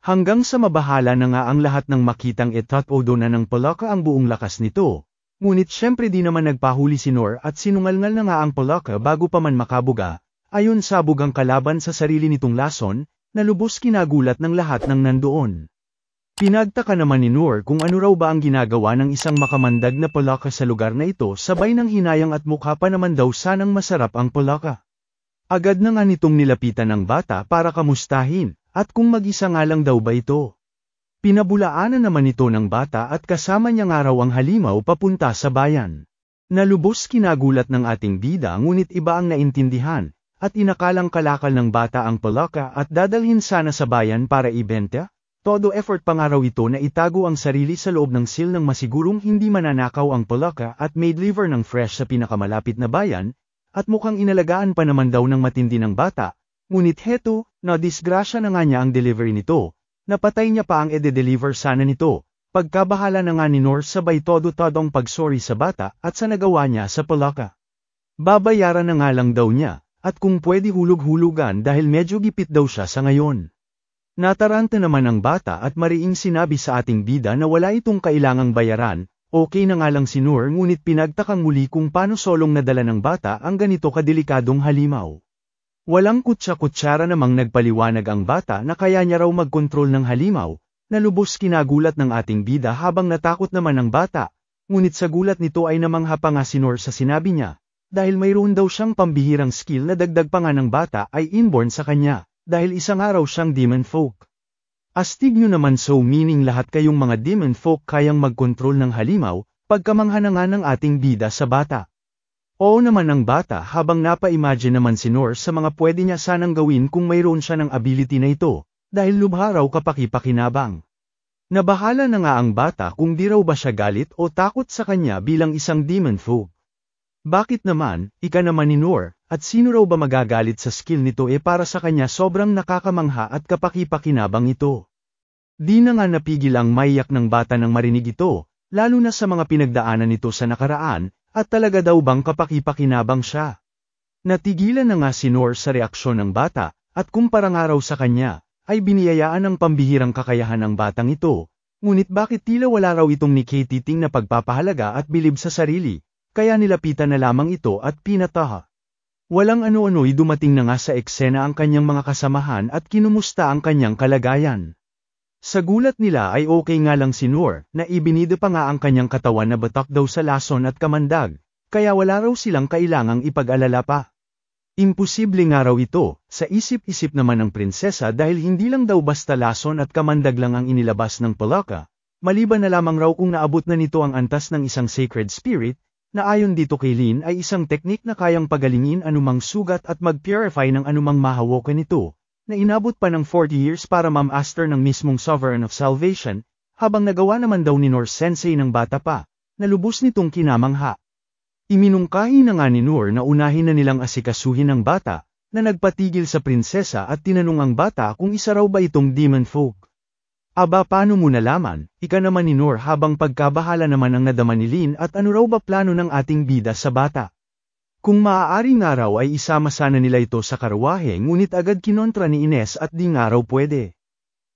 Hanggang sa mabahala na nga ang lahat ng makitang itatodo na ng Polaka ang buong lakas nito. Ngunit syempre di naman nagpahuli si Noor at sinungalngal na nga ang Polaka bago pa man makabuga. Ayon sabog ang kalaban sa sarili nitong lason, na lubos kinagulat ng lahat ng nandoon. Pinagtaka naman ni Noor kung ano raw ba ang ginagawa ng isang makamandag na Polaka sa lugar na ito sabay ng hinayang at mukha pa naman daw sanang masarap ang Polaka. Agad na nga nitong nilapitan ng bata para kamustahin, at kung mag-isa nga lang daw ba ito. Pinabulaanan naman ito ng bata at kasama niya nga raw ang halimaw papunta sa bayan. Nalubos kinagulat ng ating bida ngunit iba ang naintindihan. At inakalang kalakal ng bata ang Polaka at dadalhin sana sa bayan para ibenta, todo effort pa nga raw ito na itago ang sarili sa loob ng seal ng masigurong hindi mananakaw ang Polaka at made liver ng fresh sa pinakamalapit na bayan, at mukhang inalagaan pa naman daw ng matindi ng bata, ngunit heto, na-disgrasya na nga niya ang delivery nito, napatay niya pa ang ede-deliver sana nito, pagkabahala na nga ni Noor sabay todo-todong pagsorry sa bata at sa nagawa niya sa Polaka. Babayaran na nga lang daw niya. At kung pwede hulug-hulugan dahil medyo gipit daw siya sa ngayon. Nataranta naman ang bata at mariing sinabi sa ating bida na wala itong kailangang bayaran, okay na nga lang si Noor ngunit pinagtakang muli kung paano solong nadala ng bata ang ganito kadelikadong halimaw. Walang kutsa-kutsara namang nagpaliwanag ang bata na kaya niya raw magkontrol ng halimaw, na lubos kinagulat ng ating bida habang natakot naman ang bata, ngunit sa gulat nito ay namangha pa nga si Noor sa sinabi niya. Dahil mayroon daw siyang pambihirang skill na dagdag pa nga ng bata ay inborn sa kanya, dahil isang araw siyang demon folk. Astig nyo naman so meaning lahat kayong mga demon folk kayang magkontrol ng halimaw, pagkamangha na nga ng ating bida sa bata. Oo naman ang bata habang napa-imagine naman si Noor sa mga pwede niya sanang gawin kung mayroon siya ng ability na ito, dahil lubha raw kapaki-pakinabang. Nabahala na nga ang bata kung di raw ba siya galit o takot sa kanya bilang isang demon folk. Bakit naman, ika naman ni Noor, at sino raw ba magagalit sa skill nito para sa kanya sobrang nakakamangha at kapaki-pakinabang ito. Di na nga napigil ang maiyak ng bata nang marinig ito, lalo na sa mga pinagdaanan nito sa nakaraan, at talaga daw bang kapaki-pakinabang siya. Natigilan na nga si Noor sa reaksyon ng bata, at kumpara nga raw sa kanya, ay biniyayaan ng pambihirang kakayahan ng batang ito, ngunit bakit tila wala raw itong nikititing na pagpapahalaga at bilib sa sarili. Kaya nilapitan na lamang ito at pinataha. Walang ano-ano'y dumating na nga sa eksena ang kanyang mga kasamahan at kinumusta ang kanyang kalagayan. Sa gulat nila ay okay nga lang si Noor, na ibinida pa nga ang kanyang katawan na batak daw sa lason at kamandag, kaya wala raw silang kailangang ipag-alala pa. Imposible nga raw ito, sa isip-isip naman ng prinsesa dahil hindi lang daw basta lason at kamandag lang ang inilabas ng Polaka, maliban na lamang raw kung naabot na nito ang antas ng isang sacred spirit, na ayon dito kay Lin ay isang teknik na kayang pagalingin anumang sugat at mag-purify ng anumang mahawakan nito, na inabot pa ng 40 years para mamaster ng mismong Sovereign of Salvation, habang nagawa naman daw ni Noor Sensei ng bata pa, na lubos nitong kinamangha. Iminungkahi na nga ni Noor na unahin na nilang asikasuhin ang bata, na nagpatigil sa prinsesa at tinanong ang bata kung isa raw ba itong demon folk. Aba paano mo nalaman, ika naman ni Noor habang pagkabahala naman ang nadama ni Lin at ano raw ba plano ng ating bida sa bata. Kung maaari nga raw ay isama sana nila ito sa karwahe ngunit agad kinontra ni Ines at di nga raw pwede.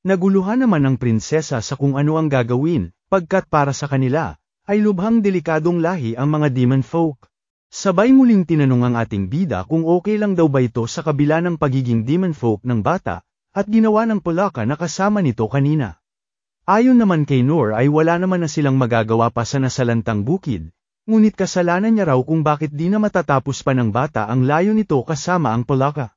Naguluhan naman ang prinsesa sa kung ano ang gagawin, pagkat para sa kanila, ay lubhang delikadong lahi ang mga demon folk. Sabay muling tinanong ang ating bida kung okay lang daw ba ito sa kabila ng pagiging demon folk ng bata, at ginawa ng Polaka na kasama nito kanina. Ayon naman kay Noor ay wala naman na silang magagawa pa sa nasalantang bukid, ngunit kasalanan niya raw kung bakit di na matatapos pa ng bata ang layo nito kasama ang Polaka.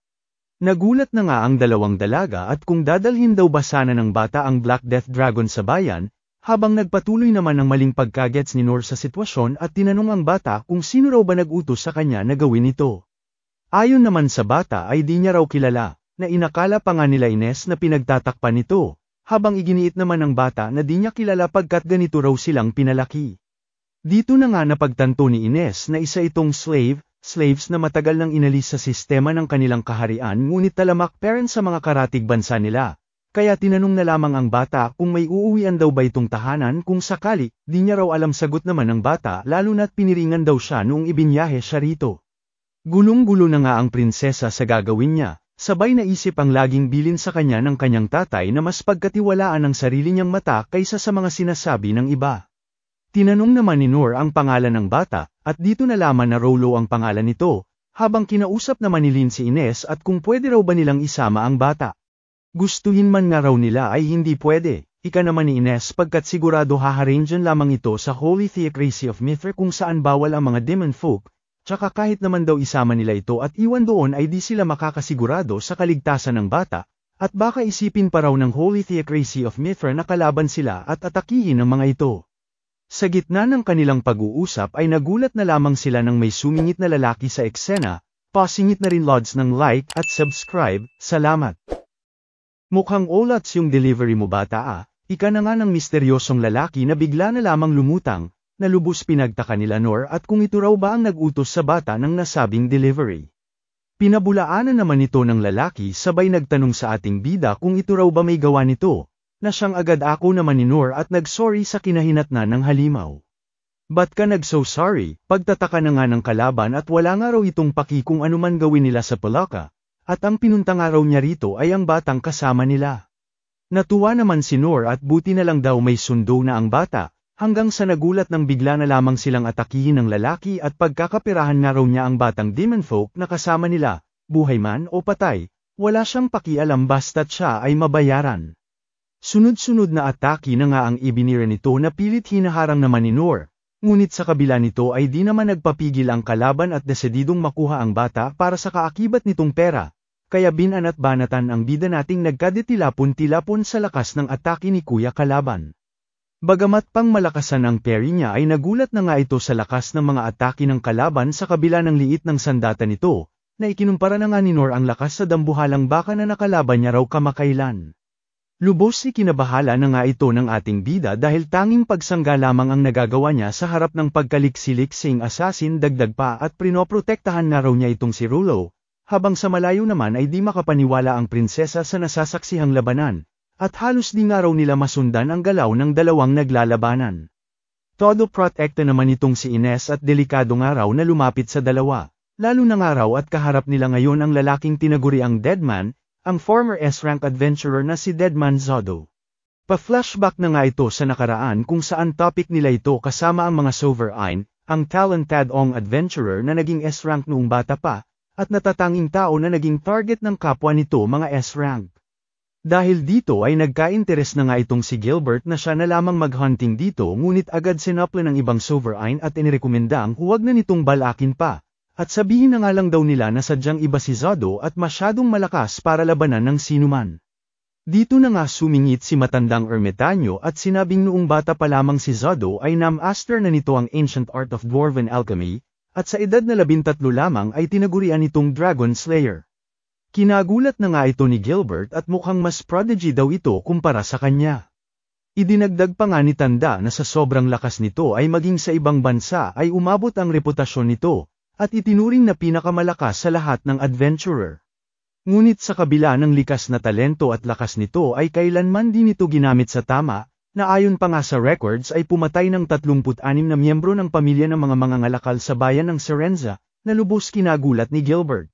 Nagulat na nga ang dalawang dalaga at kung dadalhin daw ba sana ng bata ang Black Death Dragon sa bayan, habang nagpatuloy naman ang maling pagkagets ni Noor sa sitwasyon at tinanong ang bata kung sino raw ba nag-utos sa kanya na gawin ito. Ayon naman sa bata ay di niya raw kilala, na inakala pa nga nila Ines na pinagtatakpan nito, habang iginiit naman ng bata na di niya kilala pagkat ganito raw silang pinalaki. Dito na nga napagtanto ni Ines na isa itong slave, slaves na matagal nang inalis sa sistema ng kanilang kaharian ngunit talamak pa rin sa mga karatig bansa nila. Kaya tinanong na lamang ang bata kung may uuwian daw ba itong tahanan kung sakali, di niya raw alam sagot naman ng bata lalo na't piniringan daw siya noong ibinyahe siya rito. Gulong-gulo na nga ang prinsesa sa gagawin niya, sabay naisip ang laging bilin sa kanya ng kanyang tatay na mas pagkatiwalaan ang sarili niyang mata kaysa sa mga sinasabi ng iba. Tinanong naman ni Noor ang pangalan ng bata, at dito nalaman na Rolo ang pangalan nito, habang kinausap naman ni Lynn si Ines at kung pwede raw ba nilang isama ang bata. Gustuhin man nga raw nila ay hindi pwede, ika naman ni Ines pagkat sigurado haharangin lamang ito sa Holy Theocracy of Mithra kung saan bawal ang mga demon folk, tsaka kahit naman daw isama nila ito at iwan doon ay di sila makakasigurado sa kaligtasan ng bata, at baka isipin pa raw ng Holy Theocracy of Mithra na kalaban sila at atakihin ang mga ito. Sa gitna ng kanilang pag-uusap ay nagulat na lamang sila ng may sumingit na lalaki sa eksena, pasingit na rin lods ng like at subscribe, salamat. Mukhang olats yung delivery mo bata ah, ika na nga ng misteryosong lalaki na bigla na lamang lumutang, na lubos pinagtaka nila Noor at kung ito raw ba ang nag-utos sa bata ng nasabing delivery. Pinabulaanan naman ito ng lalaki sabay nagtanong sa ating bida kung ito raw ba may gawa nito, na siyang agad ako naman ni Noor at nag-sorry sa kinahinatnan ng halimaw. Ba't ka nag-so sorry, pagtataka na nga ng kalaban at wala nga raw itong paki kung anuman gawin nila sa Palaka. At ang pinunta nga raw niya rito ay ang batang kasama nila. Natuwa naman si Noor at buti na lang daw may sundo na ang bata, hanggang sa nagulat nang bigla na lamang silang atakihin ng lalaki at pagkakapirahan nga raw niya ang batang demon folk na kasama nila, buhay man o patay, wala siyang pakialam basta't siya ay mabayaran. Sunod-sunod na atake na nga ang ibinira nito na pilit hinaharang naman ni Noor, ngunit sa kabila nito ay di naman nagpapigil ang kalaban at desididong makuha ang bata para sa kaakibat nitong pera. Kaya binanat-banatan ang bida nating nagkaditilapon-tilapon sa lakas ng atake ni Kuya Kalaban. Bagamat pang malakasan ang parry niya ay nagulat na nga ito sa lakas ng mga atake ng kalaban sa kabila ng liit ng sandata nito, na ikinumpara na nga ni Noor ang lakas sa dambuhalang baka na nakalaban niya raw kamakailan. Lubos ikinabahala na nga ito ng ating bida dahil tanging pagsangga lamang ang nagagawa niya sa harap ng pagkaliksiliksing assassin dagdag pa at prinoprotektahan na raw niya itong si Rolo. Habang sa malayo naman ay di makapaniwala ang prinsesa sa nasasaksihang labanan, at halos di nga raw nila masundan ang galaw ng dalawang naglalabanan. Todo protekta naman itong si Ines at delikado nga raw na lumapit sa dalawa, lalo na nga raw at kaharap nila ngayon ang lalaking tinaguriang Deadman, ang former S-rank adventurer na si Deadman Zodo. Pa-flashback na nga ito sa nakaraan kung saan topic nila ito kasama ang mga Sovereign, ang talented ong adventurer na naging S-rank noong bata pa, at natatanging tao na naging target ng kapwa nito mga S-rank. Dahil dito ay nagka-interes na nga itong si Gilbert na siya na lamang mag-hunting dito ngunit agad sinapla ng ibang Sovereign at inirekomendang huwag na nitong balakin pa, at sabihin na nga lang daw nila na sadyang iba si Zodo at masyadong malakas para labanan ng sinuman. Dito na nga sumingit si matandang ermitanyo at sinabing noong bata pa lamang si Zodo ay namaster na nito ang ancient art of dwarven alchemy, at sa edad na 13 lamang ay tinagurian nitong Dragon Slayer. Kinagulat na nga ito ni Gilbert at mukhang mas prodigy daw ito kumpara sa kanya. Idinagdag pa nga ni Tanda na sa sobrang lakas nito ay maging sa ibang bansa ay umabot ang reputasyon nito, at itinuring na pinakamalakas sa lahat ng adventurer. Ngunit sa kabila ng likas na talento at lakas nito ay kailanman din ito ginamit sa tama, na ayon pa nga sa records ay pumatay ng 36 na miyembro ng pamilya ng mga mangangalakal sa bayan ng Serenza, na lubos kinagulat ni Gilbert.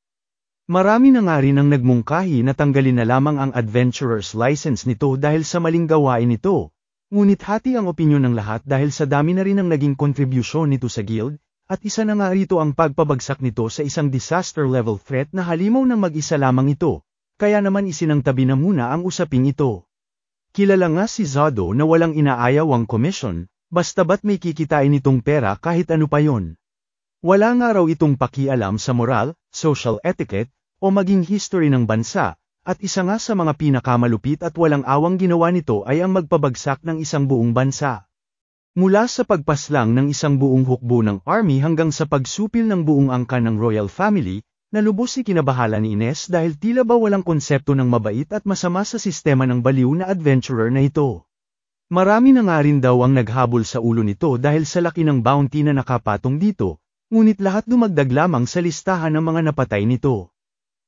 Marami na nga rin ang nagmungkahi na tanggalin na lamang ang adventurer's license nito dahil sa maling gawain nito, ngunit hati ang opinyon ng lahat dahil sa dami na rin ang naging kontribusyon nito sa guild, at isa na nga rito ang pagpabagsak nito sa isang disaster level threat na halimaw ng mag-isa lamang ito, kaya naman isinangtabi na muna ang usaping ito. Kilala nga si Zodo na walang inaayaw ang komisyon, basta ba't may kikitain itong pera kahit ano pa yon. Wala nga raw itong pakialam sa moral, social etiquette, o maging history ng bansa, at isa nga sa mga pinakamalupit at walang awang ginawa nito ay ang magpabagsak ng isang buong bansa. Mula sa pagpaslang ng isang buong hukbo ng army hanggang sa pagsupil ng buong angkan ng royal family, na lubos ikinabahala ni Ines dahil tila ba walang konsepto ng mabait at masama sa sistema ng baliw na adventurer na ito. Marami na nga rin daw ang naghabol sa ulo nito dahil sa laki ng bounty na nakapatong dito, ngunit lahat dumagdag lamang sa listahan ng mga napatay nito.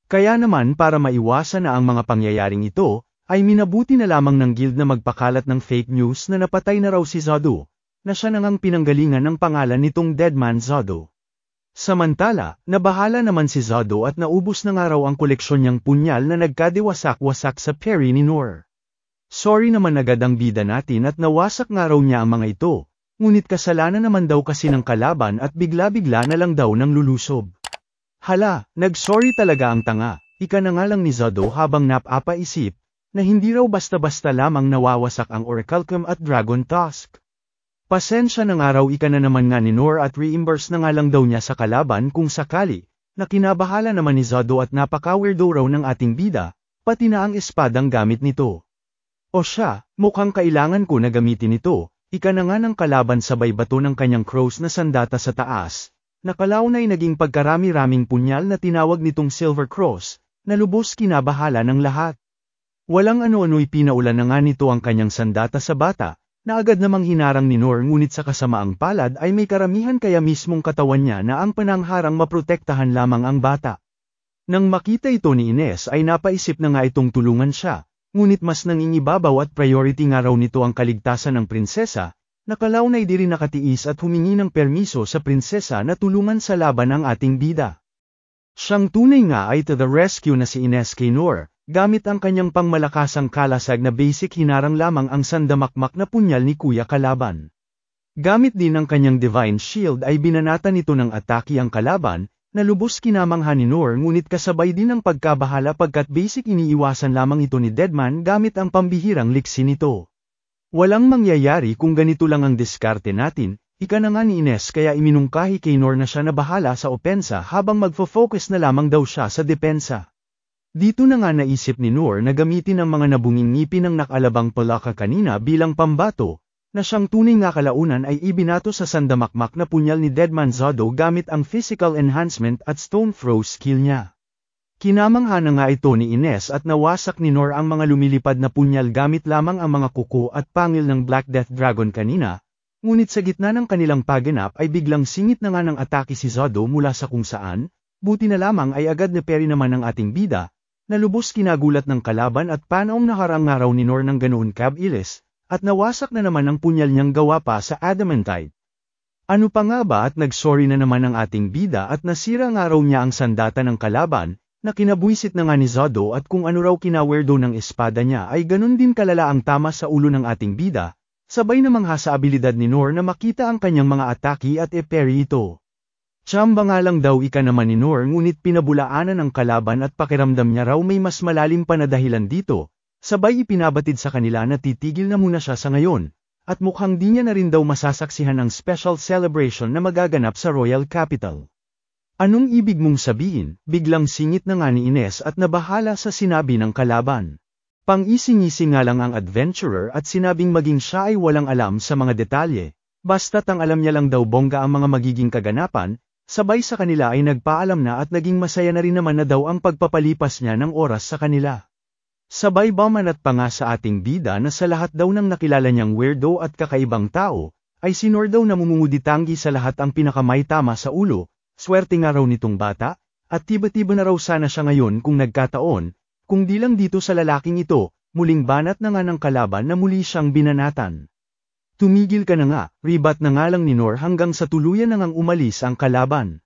Kaya naman para maiwasan na ang mga pangyayaring ito, ay minabuti na lamang ng guild na magpakalat ng fake news na napatay na raw si Zodo, na siya nang pinanggalingan ng pangalan nitong Deadman Zodo. Samantala, nabahala naman si Zodo at naubos na nga raw ang koleksyon niyang punyal na nagkadiwasak-wasak sa peri ni Noor. Sorry naman agad ang bida natin at nawasak nga raw niya ang mga ito, ngunit kasalanan naman daw kasi ng kalaban at bigla-bigla na lang daw ng lulusob. Hala, nag-sorry talaga ang tanga, ika na nga lang ni Zodo habang napapaisip, na hindi raw basta-basta lamang nawawasak ang Orichalcum at Dragon Tusk. Pasensya na nga raw ika na naman nga ni Noor at reimburse na nga lang daw niya sa kalaban kung sakali, na kinabahala naman ni Zodo at napaka-weirdo raw ng ating bida, pati na ang espadang gamit nito. O siya, mukhang kailangan ko na gamitin ito, ika na nga ng kalaban sabay bato ng kanyang cross na sandata sa taas, nakalaunay naging pagkarami-raming punyal na tinawag nitong Silver Cross, na lubos kinabahala ng lahat. Walang ano-ano'y pinaulan na nga nito ang kanyang sandata sa bata, na agad namang hinarang ni Noor ngunit sa kasamaang palad ay may karamihan kaya mismong katawan niya na ang panangharang maprotektahan lamang ang bata. Nang makita ito ni Ines ay napaisip na nga itong tulungan siya, ngunit mas nangingibabaw at priority nga raw nito ang kaligtasan ng prinsesa, nakalaunay di rin nakatiis at humingi ng permiso sa prinsesa na tulungan sa laban ang ating bida. Siyang tunay nga ay to the rescue na si Ines kay Noor. Gamit ang kanyang pangmalakasang kalasag na basic hinarang lamang ang sandamakmak na punyal ni Kuya Kalaban. Gamit din ang kanyang Divine Shield ay binanata nito ng atake ang kalaban, na lubos kinamangha ni Noor ngunit kasabay din ang pagkabahala pagkat basic iniiwasan lamang ito ni Deadman gamit ang pambihirang liksi nito. Walang mangyayari kung ganito lang ang diskarte natin, ika na nga ni Ines kaya iminungkahi kay Noor na siya na bahala sa opensa habang magfo-focus na lamang daw siya sa depensa. Dito na nga naisip ni Noor na gamitin ang mga nabunging ngipin ng nakalabang palaka kanina bilang pambato, na siyang tunay nga kalaunan ay ibinato sa sandamakmak na punyal ni Deadman Zodo gamit ang physical enhancement at stone throw skill niya. Kinamangha na nga ito ni Ines at nawasak ni Noor ang mga lumilipad na punyal gamit lamang ang mga kuko at pangil ng Black Death Dragon kanina, ngunit sa gitna ng kanilang paganap ay biglang singit na nga ng atake si Zodo mula sa kung saan, buti na lamang ay agad na peri naman ng ating bida, na lubos kinagulat ng kalaban at panaong naharang nga raw ni Noor ng ganoon kabilis, at nawasak na naman ang punyal niyang gawa pa sa adamantite. Ano pa nga ba at nagsorry na naman ang ating bida at nasira nga raw niya ang sandata ng kalaban, na kinabuisit na nga ni Zodo at kung ano raw kinawerdo ng espada niya ay ganun din kalala ang tama sa ulo ng ating bida, sabay namangha sa abilidad ni Noor na makita ang kanyang mga atake at eperi ito. Tsamba nga lang daw ika naman ni Noor ngunit pinabulaanan ng kalaban at pakiramdam niya raw may mas malalim pa na dahilan dito, sabay ipinabatid sa kanila na titigil na muna siya sa ngayon, at mukhang di niya na rin daw masasaksihan ang special celebration na magaganap sa Royal Capital. Anong ibig mong sabihin? Biglang singit na nga ni Ines at nabahala sa sinabi ng kalaban. Pang-ising-ising nga lang ang adventurer at sinabing maging siya ay walang alam sa mga detalye, basta't ang alam niya lang daw bongga ang mga magiging kaganapan. Sabay sa kanila ay nagpaalam na at naging masaya na rin naman na daw ang pagpapalipas niya ng oras sa kanila. Sabay bamanat pa nga sa ating bida na sa lahat daw ng nakilala niyang weirdo at kakaibang tao, ay si Noor daw namumunguditanggi sa lahat ang pinakamay tama sa ulo, swerte nga raw nitong bata, at tiba-tiba na raw sana siya ngayon kung nagkataon, kung di lang dito sa lalaking ito, muling banat na nga ng kalaban na muli siyang binanatan. Tumigil ka na nga, ribat na nga lang ni Noor hanggang sa tuluyan na ngang umalis ang kalaban.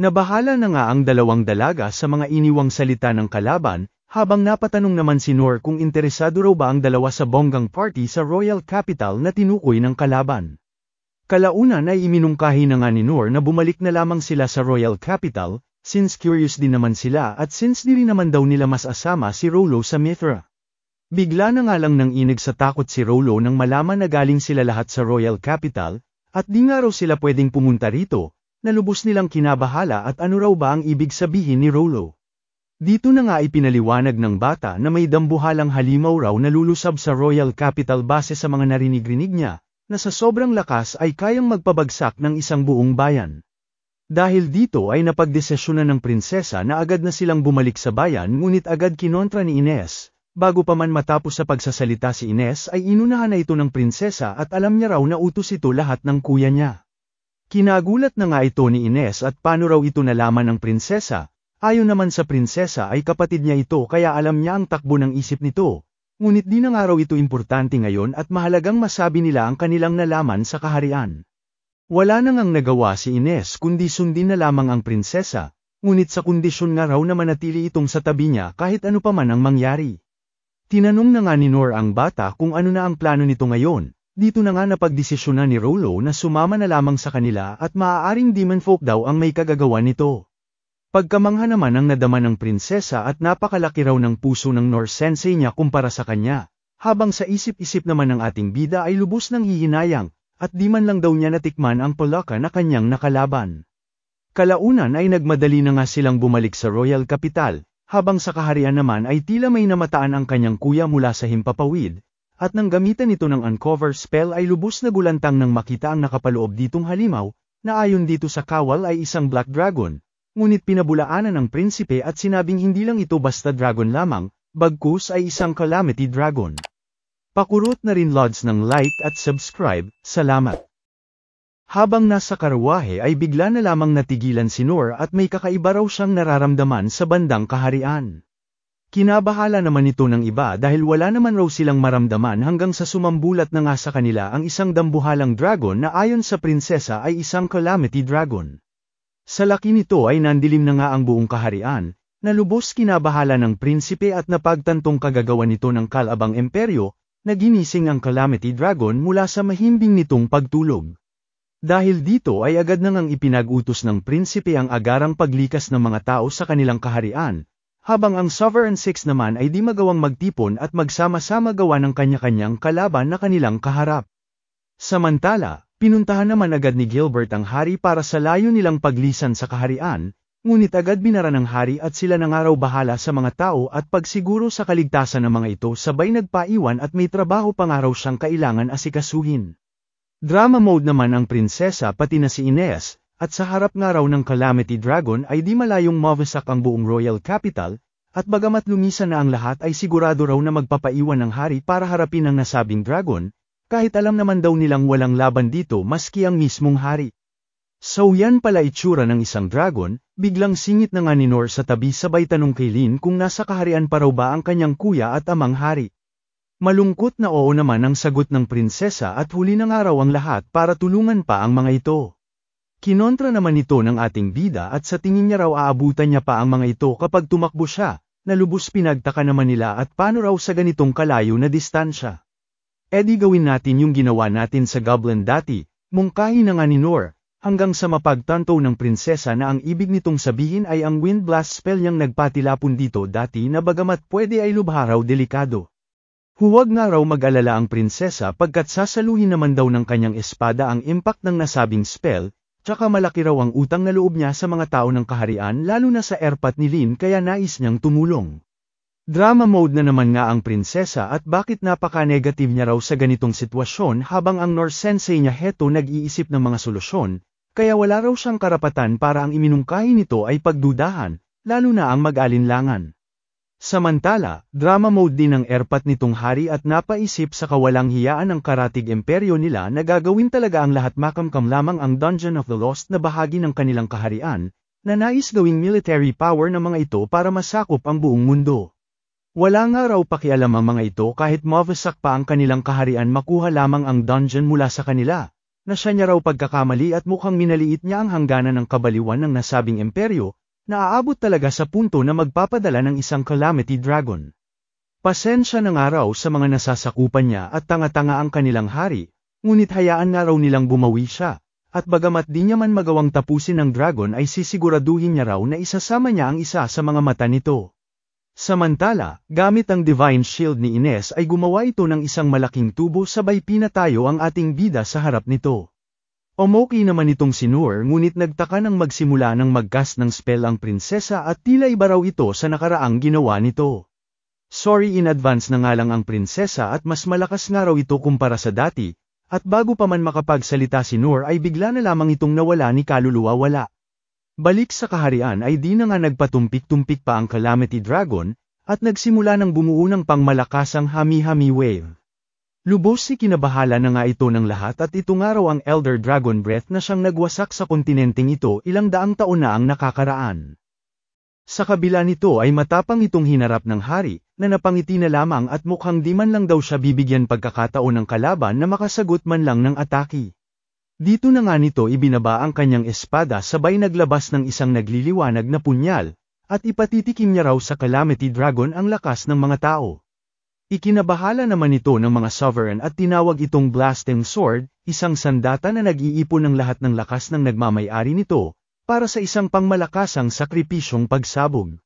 Nabahala na nga ang dalawang dalaga sa mga iniwang salita ng kalaban, habang napatanong naman si Noor kung interesado raw ba ang dalawa sa bonggang party sa Royal Capital na tinukoy ng kalaban. Kalaunan ay iminungkahi na nga ni Noor na bumalik na lamang sila sa Royal Capital, since curious din naman sila at since di rin naman daw nila mas asama si Rollo sa Mithra. Bigla na nga lang nang inig sa takot si Rollo nang malaman na galing sila lahat sa Royal Capital, at di nga raw sila pwedeng pumunta rito, na lubos nilang kinabahala at ano raw ba ang ibig sabihin ni Rollo. Dito na nga ipinaliwanag ng bata na may dambuhalang halimaw raw na lulusab sa Royal Capital base sa mga narinig-rinig niya, na sa sobrang lakas ay kayang magpabagsak ng isang buong bayan. Dahil dito ay napagdesisyonan ng prinsesa na agad na silang bumalik sa bayan ngunit agad kinontra ni Ines. Bago pa man matapos sa pagsasalita si Ines ay inunahan na ito ng prinsesa at alam niya raw na utos ito lahat ng kuya niya. Kinagulat na nga ito ni Ines at paano raw ito nalaman ng prinsesa. Ayon naman sa prinsesa ay kapatid niya ito kaya alam niya ang takbo ng isip nito. Ngunit di na nga raw ito importante ngayon at mahalagang masabi nila ang kanilang nalaman sa kaharian. Wala na ngang nagawa si Ines kundi sundin na lamang ang prinsesa, ngunit sa kondisyon nga raw na manatili itong sa tabi niya kahit ano pa man ang mangyari. Tinanong na nga ni Noor ang bata kung ano na ang plano nito ngayon. Dito na nga napagdesisyonan ni Rolo na sumama na lamang sa kanila at maaaring demon folk daw ang may kagagawa nito. Pagkamangha naman ang nadama ng prinsesa at napakalaki raw ng puso ng Noor sensei niya kumpara sa kanya, habang sa isip-isip naman ng ating bida ay lubos ng hihinayang, at di man lang daw niya natikman ang palaka na kanyang nakalaban. Kalaunan ay nagmadali na nga silang bumalik sa royal capital, habang sa kaharian naman ay tila may namataan ang kanyang kuya mula sa himpapawid, at nang gamitan ito ng uncover spell ay lubos na gulantang nang makita ang nakapaloob ditong halimaw, na ayon dito sa kawal ay isang black dragon, ngunit pinabulaanan ng prinsipe at sinabing hindi lang ito basta dragon lamang, bagkus ay isang calamity dragon. Pakurot na rin lods ng like at subscribe, salamat. Habang nasa karwahe ay bigla na lamang natigilan si Noor at may kakaiba raw siyang nararamdaman sa bandang kaharian. Kinabahala naman ito ng iba dahil wala naman raw silang maramdaman hanggang sa sumambulat na nga sa kanila ang isang dambuhalang dragon na ayon sa prinsesa ay isang calamity dragon. Sa laki nito ay nandilim na nga ang buong kaharian, na lubos kinabahala ng prinsipe at napagtantong kagagawa nito ng Kalabang Imperyo, na ginising ang calamity dragon mula sa mahimbing nitong pagtulog. Dahil dito ay agad na ngang ipinag-utos ng prinsipe ang agarang paglikas ng mga tao sa kanilang kaharian, habang ang Sovereign Six naman ay di magawang magtipon at magsama-sama gawa ng kanya-kanyang kalaban na kanilang kaharap. Samantala, pinuntahan naman agad ni Gilbert ang hari para sa layo nilang paglisan sa kaharian, ngunit agad binara ng hari at sila na nga raw bahala sa mga tao at pagsiguro sa kaligtasan ng mga ito sabay nagpaiwan at may trabaho pa nga raw siyang kailangan asikasuhin. Drama mode naman ang prinsesa pati na si Ines, at sa harap nga raw ng Calamity Dragon ay di malayong mawasak ang buong royal capital, at bagamat lumisan na ang lahat ay sigurado raw na magpapaiwan ng hari para harapin ang nasabing dragon, kahit alam naman daw nilang walang laban dito maski ang mismong hari. So yan pala itsura ng isang dragon, biglang singit na nga ni Noor sa tabi sabay tanong kay Lin kung nasa kaharian pa raw ba ang kanyang kuya at amang hari. Malungkot na oo naman ang sagot ng prinsesa at huli na nga raw ang lahat para tulungan pa ang mga ito. Kinontra naman ito ng ating bida at sa tingin niya raw aabutan niya pa ang mga ito kapag tumakbo siya, na lubos pinagtaka naman nila at paano raw sa ganitong kalayo na distansya. Di gawin natin yung ginawa natin sa Goblin dati, mungkahi na nga ni Noor, hanggang sa mapagtanto ng prinsesa na ang ibig nitong sabihin ay ang wind blast spell niyang nagpatilapon dito dati na bagamat pwede ay lubha raw delikado. Huwag nga raw mag-alala ang prinsesa pagkat sasaluhin naman daw ng kanyang espada ang impact ng nasabing spell, tsaka malaki raw ang utang na loob niya sa mga tao ng kaharian lalo na sa airpat ni Lin kaya nais niyang tumulong. Drama mode na naman nga ang prinsesa at bakit napaka-negative niya raw sa ganitong sitwasyon habang ang Noor sensei niya heto nag-iisip ng mga solusyon, kaya wala raw siyang karapatan para ang iminungkahi nito ay pagdudahan, lalo na ang mag-alinlangan. Samantala, drama mode din ang airpat nitong hari at napaisip sa kawalang hiyaan ng karatig imperyo nila na gagawin talaga ang lahat makamkam lamang ang Dungeon of the Lost na bahagi ng kanilang kaharian, na nais gawing military power ng mga ito para masakop ang buong mundo. Wala nga raw pakialam ang mga ito kahit mawasak pa ang kanilang kaharian makuha lamang ang dungeon mula sa kanila, na siya niya raw pagkakamali at mukhang minaliit niya ang hangganan ng kabaliwan ng nasabing imperyo, na aabot talaga sa punto na magpapadala ng isang calamity dragon. Pasensya na nga raw sa mga nasasakupan niya at tanga-tanga ang kanilang hari, ngunit hayaan nga raw nilang bumawi siya, at bagamat di niya man magawang tapusin ng dragon ay sisiguraduhin niya raw na isasama niya ang isa sa mga mata nito. Samantala, gamit ang Divine Shield ni Ines ay gumawa ito ng isang malaking tubo sabay pinatayo ang ating bida sa harap nito. Umoki naman itong si Noor ngunit nagtaka nang magsimula ng mag-cast ng spell ang prinsesa at tila iba raw ito sa nakaraang ginawa nito. Sorry in advance na nga lang ang prinsesa at mas malakas nga raw ito kumpara sa dati, at bago pa man makapagsalita si Noor ay bigla na lamang itong nawala ni kaluluwa wala. Balik sa kaharian ay di na nga nagpatumpik-tumpik pa ang Calamity Dragon, at nagsimula ng bumuo ng pangmalakasang hami-hami wave. Lubos si kinabahala na nga ito ng lahat at ito nga raw ang Elder Dragon Breath na siyang nagwasak sa kontinenteng ito ilang daang taon na ang nakakaraan. Sa kabila nito ay matapang itong hinarap ng hari, na napangiti na lamang at mukhang di man lang daw siya bibigyan pagkakataon ng kalaban na makasagot man lang ng atake. Dito na nga nito ibinaba ang kanyang espada sabay naglabas ng isang nagliliwanag na punyal, at ipatitikim niya raw sa Calamity Dragon ang lakas ng mga tao. Ikinabahala naman ito ng mga sovereign at tinawag itong Blasting Sword, isang sandata na nag-iipon ng lahat ng lakas ng nagmamay-ari nito, para sa isang pangmalakasang sakripisyong pagsabog.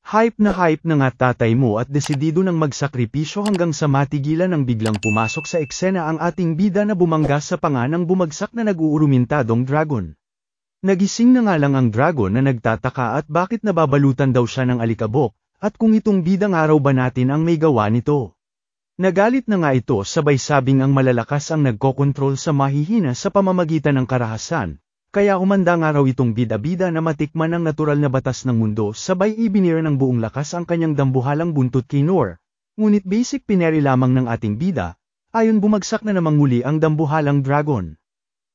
Hype na nga tatay mo at desidido ng magsakripisyo hanggang sa matigilan ng biglang pumasok sa eksena ang ating bida na bumangga sa panga ng bumagsak na nag-uurumintadong dragon. Nagising na nga lang ang dragon na nagtataka at bakit nababalutan daw siya ng alikabok, at kung itong bidang araw ba natin ang may gawa nito. Nagalit na nga ito sabay sabing ang malalakas ang nagkokontrol sa mahihina sa pamamagitan ng karahasan, kaya umanda nga raw itong bida-bida na matikman ang natural na batas ng mundo sabay ibinira ng buong lakas ang kanyang dambuhalang buntot kay Nor. Ngunit basic pineri lamang ng ating bida, ayon bumagsak na namang muli ang dambuhalang dragon.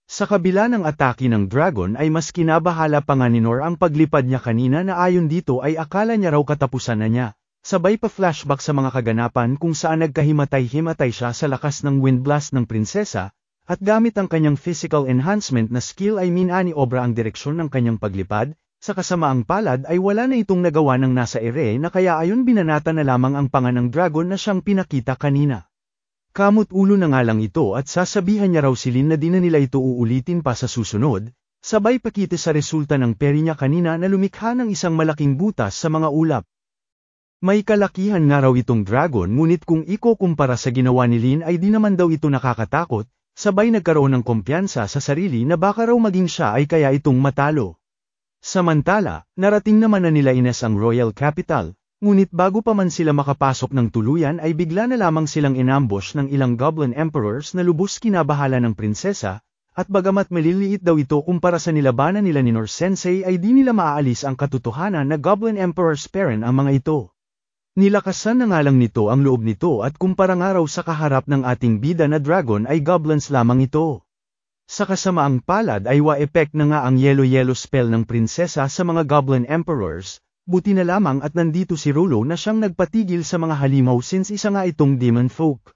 Sa kabila ng atake ng dragon ay mas kinabahala pa nga ni Nor ang paglipad niya kanina na ayon dito ay akala niya raw katapusan na niya, sabay pa flashback sa mga kaganapan kung saan nagkahimatay-himatay siya sa lakas ng wind blast ng prinsesa, at gamit ang kanyang physical enhancement na skill ay minani-obra ang direksyon ng kanyang paglipad, sa kasamaang palad ay wala na itong nagawa ng nasa ere na kaya ayon binanata na lamang ang panga ng dragon na siyang pinakita kanina. Kamot ulo na nga lang ito at sasabihan niya raw si Lin na di na nila ito uulitin pa sa susunod, sabay pakita sa resulta ng peri niya kanina na lumikha ng isang malaking butas sa mga ulap. May kalakihan nga raw itong dragon ngunit kung ikukumpara sa ginawa ni Lin ay di naman daw ito nakakatakot, sabay nagkaroon ng kumpiyansa sa sarili na baka raw maging siya ay kaya itong matalo. Samantala, narating naman na nila Ines ang Royal Capital. Ngunit bago pa man sila makapasok ng tuluyan ay bigla na lamang silang inambush ng ilang Goblin Emperors na lubos kinabahala ng prinsesa, at bagamat maliliit daw ito kumpara sa nilabanan nila ni Nor Sensei ay di nila maaalis ang katotohanan na Goblin Emperor's parent ang mga ito. Nilakasan na nga lang nito ang loob nito at kumpara nga raw sa kaharap ng ating bida na dragon ay goblins lamang ito. Sa kasamaang palad ay wa-effect na nga ang yellow spell ng prinsesa sa mga Goblin Emperors. Buti na lamang at nandito si Rolo na siyang nagpatigil sa mga halimaw since isa nga itong demon folk.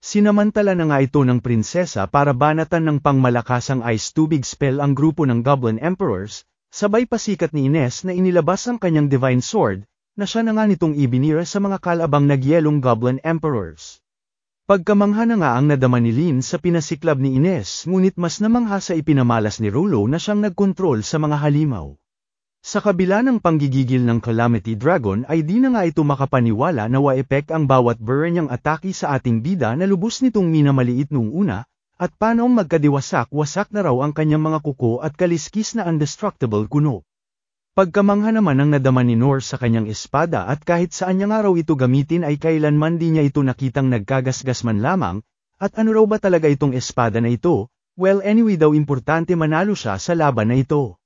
Sinamantala na nga ito ng prinsesa para banatan ng pangmalakasang ice tubig spell ang grupo ng Goblin Emperors, sabay pasikat ni Ines na inilabas ang kanyang divine sword, na siya na nga nitong ibinira sa mga kalabang nagyelong Goblin Emperors. Pagkamangha na nga ang nadama ni Lin sa pinasiklab ni Ines ngunit mas namangha sa ipinamalas ni Rolo na siyang nagkontrol sa mga halimaw. Sa kabila ng panggigigil ng Calamity Dragon ay di na nga ito makapaniwala na wa-epek ang bawat burn niyang atake sa ating bida na lubos nitong minamaliit nung una, at paanong magkadiwasak-wasak na raw ang kanyang mga kuko at kaliskis na undestructible kuno. Pagkamangha naman ang nadama ni Nor sa kanyang espada at kahit saan niya nga raw ito gamitin ay kailanman di niya ito nakitang nagkagasgas man lamang, at ano raw ba talaga itong espada na ito? Well anyway daw importante manalo siya sa laban na ito.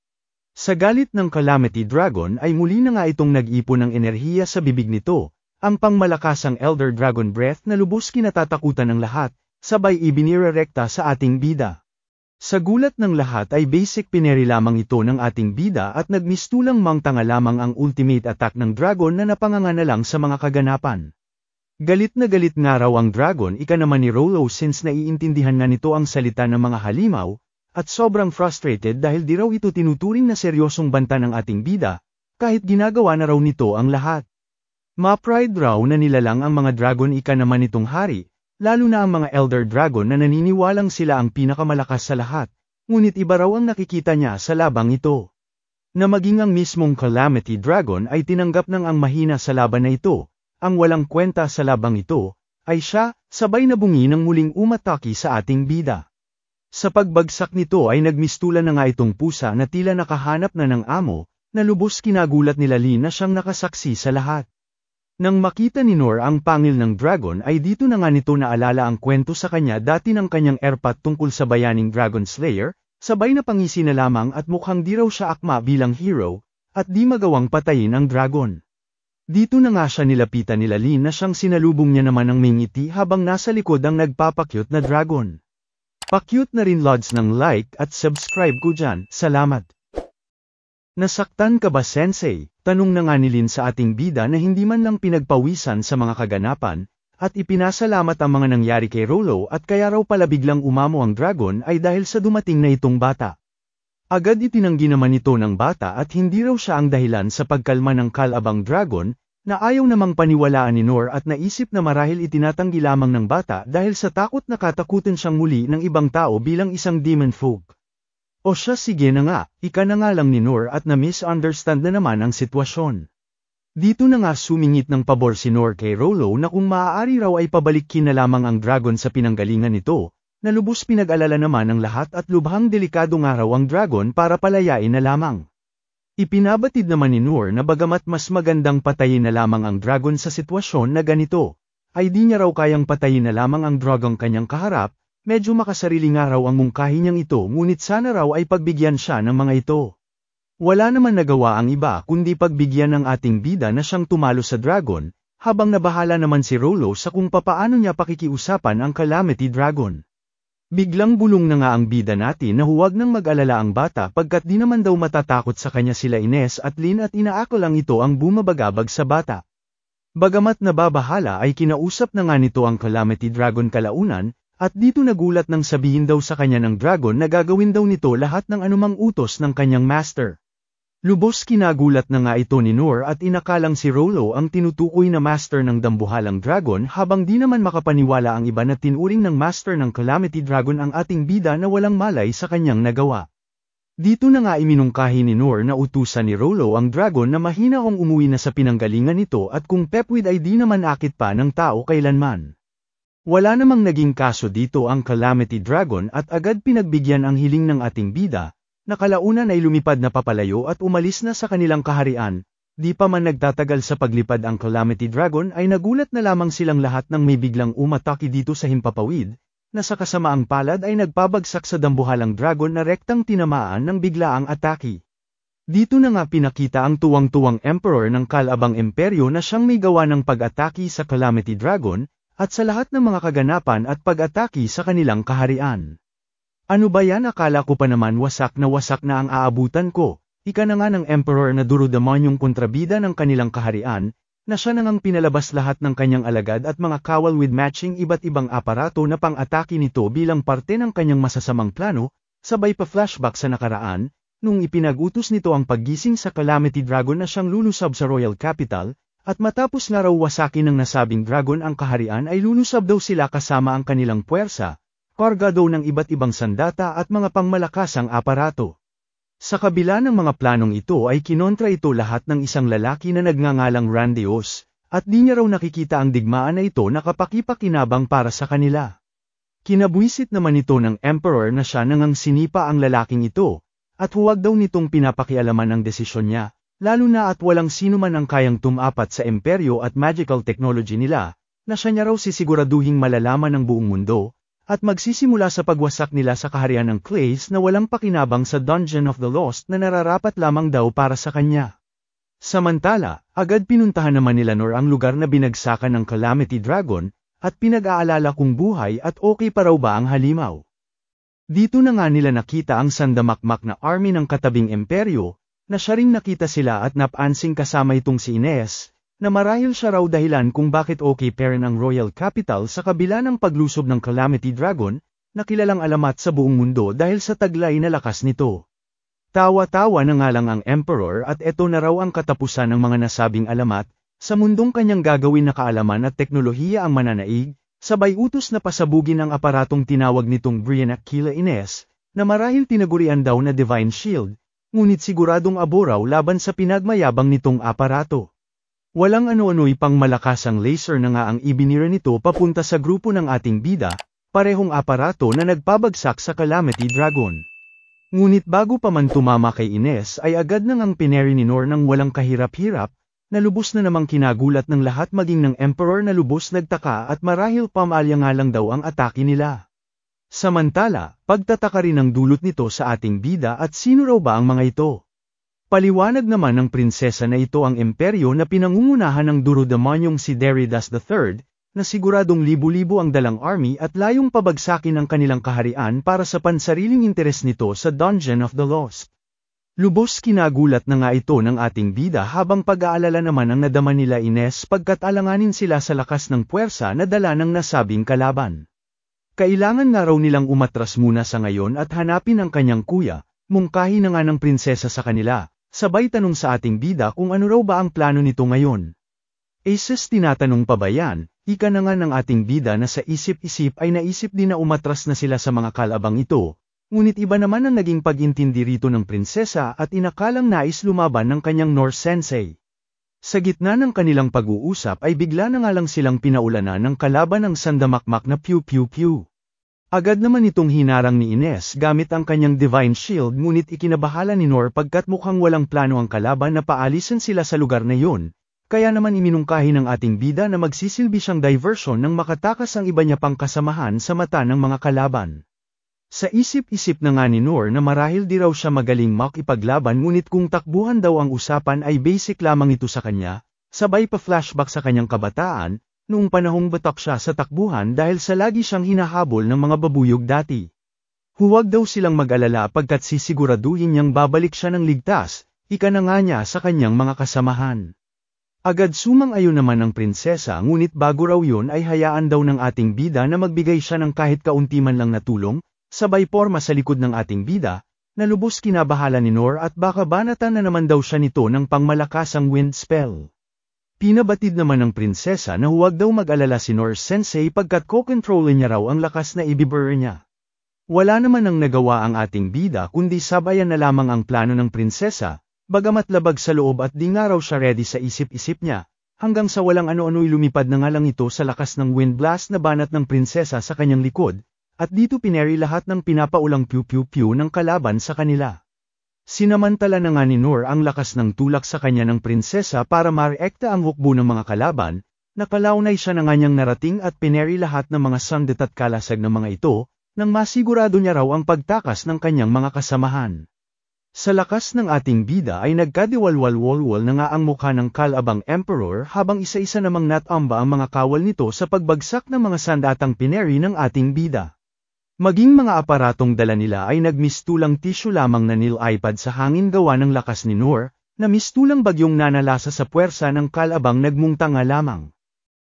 Sa galit ng Calamity Dragon ay muli na nga itong nag-ipon ng enerhiya sa bibig nito, ang pangmalakasang Elder Dragon Breath na lubos kinatatakutan ng lahat, sabay ibinirerekta sa ating bida. Sa gulat ng lahat ay basic pineri lamang ito ng ating bida at nagmistulang mangtanga lamang ang ultimate attack ng dragon na napanganga na lang sa mga kaganapan. Galit na galit nga raw ang dragon ika naman ni Rolo since naiintindihan nga nito ang salita ng mga halimaw, at sobrang frustrated dahil di raw ito tinuturing na seryosong banta ng ating bida, kahit ginagawa na raw nito ang lahat. Ma-pride raw na nilalang ang mga dragon ika naman nitong hari, lalo na ang mga Elder Dragon na naniniwalang sila ang pinakamalakas sa lahat, ngunit iba raw ang nakikita niya sa labang ito. Na maging ang mismong Calamity Dragon ay tinanggap ng ang mahina sa laban na ito, ang walang kwenta sa labang ito, ay siya, sabay na bungi ng muling umatake sa ating bida. Sa pagbagsak nito ay nagmistulan na nga itong pusa na tila nakahanap na ng amo, na lubos kinagulat nila Lin na siyang nakasaksi sa lahat. Nang makita ni Nor ang pangil ng dragon ay dito na nga nito naalala ang kwento sa kanya dati ng kanyang erpat tungkol sa bayaning Dragon Slayer, sabay na pangisi na lamang at mukhang di raw siya akma bilang hero, at di magawang patayin ang dragon. Dito na nga siya nilapitan nila Lin na siyang sinalubong niya naman ng may ngiti habang nasa likod ang nagpapakyut na dragon. Pakyut na rin lods ng like at subscribe ko dyan, salamat. Nasaktan ka ba sensei? Tanong na nga ni Lin sa ating bida na hindi man lang pinagpawisan sa mga kaganapan, at ipinasalamat ang mga nangyari kay Rolo at kaya raw pala biglang umamo ang dragon ay dahil sa dumating na itong bata. Agad itinanggi naman ito ng bata at hindi raw siya ang dahilan sa pagkalma ng kalabang dragon, na ayaw namang paniwalaan ni Noor at naisip na marahil itinatanggi lamang ng bata dahil sa takot na katakutin siyang muli ng ibang tao bilang isang demon folk. O siya sige na nga, ika na nga lang ni Noor at na-misunderstand na naman ang sitwasyon. Dito na nga sumingit ng pabor si Noor kay Rolo na kung maaari raw ay pabalikin na lamang ang dragon sa pinanggalingan nito, na lubos pinag-alala naman ang lahat at lubhang delikado nga raw ang dragon para palayain na lamang. Ipinabatid naman ni Noor na bagamat mas magandang patayin na lamang ang dragon sa sitwasyon na ganito, ay di niya raw kayang patayin na lamang ang dragon kanyang kaharap. Medyo makasarili nga raw ang mungkahi niyang ito ngunit sana raw ay pagbigyan siya ng mga ito. Wala naman nagawa ang iba kundi pagbigyan ng ating bida na siyang tumalo sa dragon, habang nabahala naman si Rolo sa kung papaano niya pakikiusapan ang Calamity Dragon. Biglang bulong na nga ang bida natin na huwag nang mag-alala ang bata pagkat di naman daw matatakot sa kanya sila Ines at Lin at inaako lang ito ang bumabagabag sa bata. Bagamat nababahala ay kinausap na nga nito ang Calamity Dragon kalaunan, at dito nagulat nang sabihin daw sa kanya ng dragon na gagawin daw nito lahat ng anumang utos ng kanyang master. Lubos kinagulat na nga ito ni Noor at inakalang si Rolo ang tinutukoy na master ng dambuhalang dragon habang di naman makapaniwala ang iba na tinuring ng master ng Calamity Dragon ang ating bida na walang malay sa kanyang nagawa. Dito na nga iminungkahi ni Noor na utusan ni Rolo ang dragon na mahina kung umuwi na sa pinanggalingan nito at kung Pepwid ay di naman akit pa ng tao kailanman. Wala namang naging kaso dito ang Calamity Dragon at agad pinagbigyan ang hiling ng ating bida, na kalaunan ay lumipad na papalayo at umalis na sa kanilang kaharian. Di pa man nagtatagal sa paglipad ang Calamity Dragon ay nagulat na lamang silang lahat nang may biglang umatake dito sa himpapawid, na sa kasamaang palad ay nagpabagsak sa dambuhalang dragon na rektang tinamaan ng biglaang atake. Dito na nga pinakita ang tuwang-tuwang emperor ng Kalabang Imperyo na siyang may gawa ng pag-atake sa Calamity Dragon, at sa lahat ng mga kaganapan at pag-atake sa kanilang kaharian. Ano ba yan, akala ko pa naman wasak na ang aabutan ko, ika na nga ng emperor na duro-demonyong kontrabida ng kanilang kaharian, na siya nangang pinalabas lahat ng kanyang alagad at mga kawal with matching iba't ibang aparato na pang-atake nito bilang parte ng kanyang masasamang plano, sabay pa flashback sa nakaraan, nung ipinag-utos nito ang paggising sa Calamity Dragon na siyang lulusab sa Royal Capital. At matapos nga raw wasakin ng nasabing dragon ang kaharian ay lulusab daw sila kasama ang kanilang puwersa, karga daw ng iba't ibang sandata at mga pangmalakasang aparato. Sa kabila ng mga planong ito ay kinontra ito lahat ng isang lalaki na nagngangalang Randeos, at di niya raw nakikita ang digmaan na ito na kapakipakinabang para sa kanila. Kinabwisit naman ito ng emperor na siya nangang sinipa ang lalaking ito, at huwag daw nitong pinapakialaman ang desisyon niya. Lalo na at walang sino man ang kayang tumapat sa imperyo at magical technology nila, na siya niya raw sisiguraduhing malalaman ng buong mundo, at magsisimula sa pagwasak nila sa kaharian ng Clays na walang pakinabang sa Dungeon of the Lost na nararapat lamang daw para sa kanya. Samantala, agad pinuntahan naman nila Noor ang lugar na binagsakan ng Calamity Dragon, at pinag-aalala kung buhay at okay pa raw ba ang halimaw. Dito na nga nila nakita ang sandamakmak na army ng katabing imperyo, na siya ring nakita sila at napansing kasama itong si Ines, na marahil siya raw dahilan kung bakit okay parent ang Royal Capital sa kabila ng paglusob ng Calamity Dragon, na kilalang alamat sa buong mundo dahil sa taglay na lakas nito. Tawa-tawa na nga lang ang Emperor at eto na raw ang katapusan ng mga nasabing alamat, sa mundong kanyang gagawin na kaalaman at teknolohiya ang mananaig, sabay utos na pasabugin ang aparatong tinawag nitong Brian Aquila Ines, na marahil tinagurian daw na Divine Shield, ngunit siguradong abo raw laban sa pinagmayabang nitong aparato. Walang ano-ano'y pang malakasang laser na nga ang ibinira nito papunta sa grupo ng ating bida, parehong aparato na nagpabagsak sa Calamity Dragon. Ngunit bago pa man tumama kay Ines ay agad nang ang pineri ni Noor ng walang kahirap-hirap, na lubos na namang kinagulat ng lahat maging ng Emperor na lubos nagtaka at marahil pamalya nga lang daw ang atake nila. Samantala, pagtataka rin ang dulot nito sa ating bida at sino raw ba ang mga ito? Paliwanag naman ng prinsesa na ito ang imperyo na pinangungunahan ng durodemonyong si Darius III, na siguradong libu-libo ang dalang army at layong pabagsakin ang kanilang kaharian para sa pansariling interes nito sa Dungeon of the Lost. Lubos kinagulat na nga ito ng ating bida habang pag-aalala naman ang nadama nila Ines pagkat alanganin sila sa lakas ng puwersa na dala ng nasabing kalaban. Kailangan na raw nilang umatras muna sa ngayon at hanapin ang kanyang kuya, mungkahi na nga ng prinsesa sa kanila, sabay tanong sa ating bida kung ano raw ba ang plano nito ngayon. Aces tinatanong pa ba yan, ika na nga ng ating bida na sa isip-isip ay naisip din na umatras na sila sa mga kalabang ito. Ngunit iba naman ang naging pag-intindi rito ng prinsesa at inakalang nais lumaban ng kanyang Norse sensei. Sa gitna ng kanilang pag-uusap ay bigla na nga lang silang pinaulanan ng kalaban ng sandamakmak na pew-pew-pew. Agad naman itong hinarang ni Ines gamit ang kanyang divine shield ngunit ikinabahala ni Nor pagkat mukhang walang plano ang kalaban na paalisin sila sa lugar na yun, kaya naman iminungkahi ng ating bida na magsisilbi siyang diversion nang makatakas ang iba niya pang kasamahan sa mata ng mga kalaban. Sa isip-isip na nga ni Nor na marahil di raw siya magaling makipaglaban ngunit kung takbuhan daw ang usapan ay basic lamang ito sa kanya, sabay pa flashback sa kanyang kabataan, noong panahong batak siya sa takbuhan dahil sa lagi siyang hinahabol ng mga babuyog dati. Huwag daw silang mag-alala pagkat sisiguraduhin niyang babalik siya ng ligtas, ika na nga niya sa kanyang mga kasamahan. Agad sumang-ayon naman ang prinsesa ngunit bago raw yun ay hayaan daw ng ating bida na magbigay siya ng kahit kaunti man lang na tulong, sabay porma sa likod ng ating bida, na lubos kinabahala ni Nor at baka banatan na naman daw siya nito ng pangmalakasang wind spell. Pinabatid naman ng prinsesa na huwag daw mag-alala si Nor sensei pagkat ko-controlin niya raw ang lakas na ibibur niya. Wala naman ang nagawa ang ating bida kundi sabayan na lamang ang plano ng prinsesa, bagamat labag sa loob at di nga raw siya ready sa isip-isip niya, hanggang sa walang ano-ano'y lumipad na nga lang ito sa lakas ng wind blast na banat ng prinsesa sa kanyang likod, at dito pineri lahat ng pinapaulang pew-pew-pew ng kalaban sa kanila. Sinamantala na nga ni Nor ang lakas ng tulak sa kanya ng prinsesa para marekta ang hukbo ng mga kalaban, nakalaunay siya na nga niyang narating at pineri lahat ng mga sandet at kalasag ng mga ito, nang masigurado niya raw ang pagtakas ng kanyang mga kasamahan. Sa lakas ng ating bida ay nagkadiwalwal-walwal na nga ang mukha ng kalabang emperor habang isa-isa namang natamba ang mga kawal nito sa pagbagsak ng mga sandatang pineri ng ating bida. Maging mga aparatong dala nila ay nagmistulang tissue lamang na nil-iPad sa hangin gawa ng lakas ni Nor, na mistulang bagyong nanalasa sa puwersa ng kalabang nagmungtanga lamang.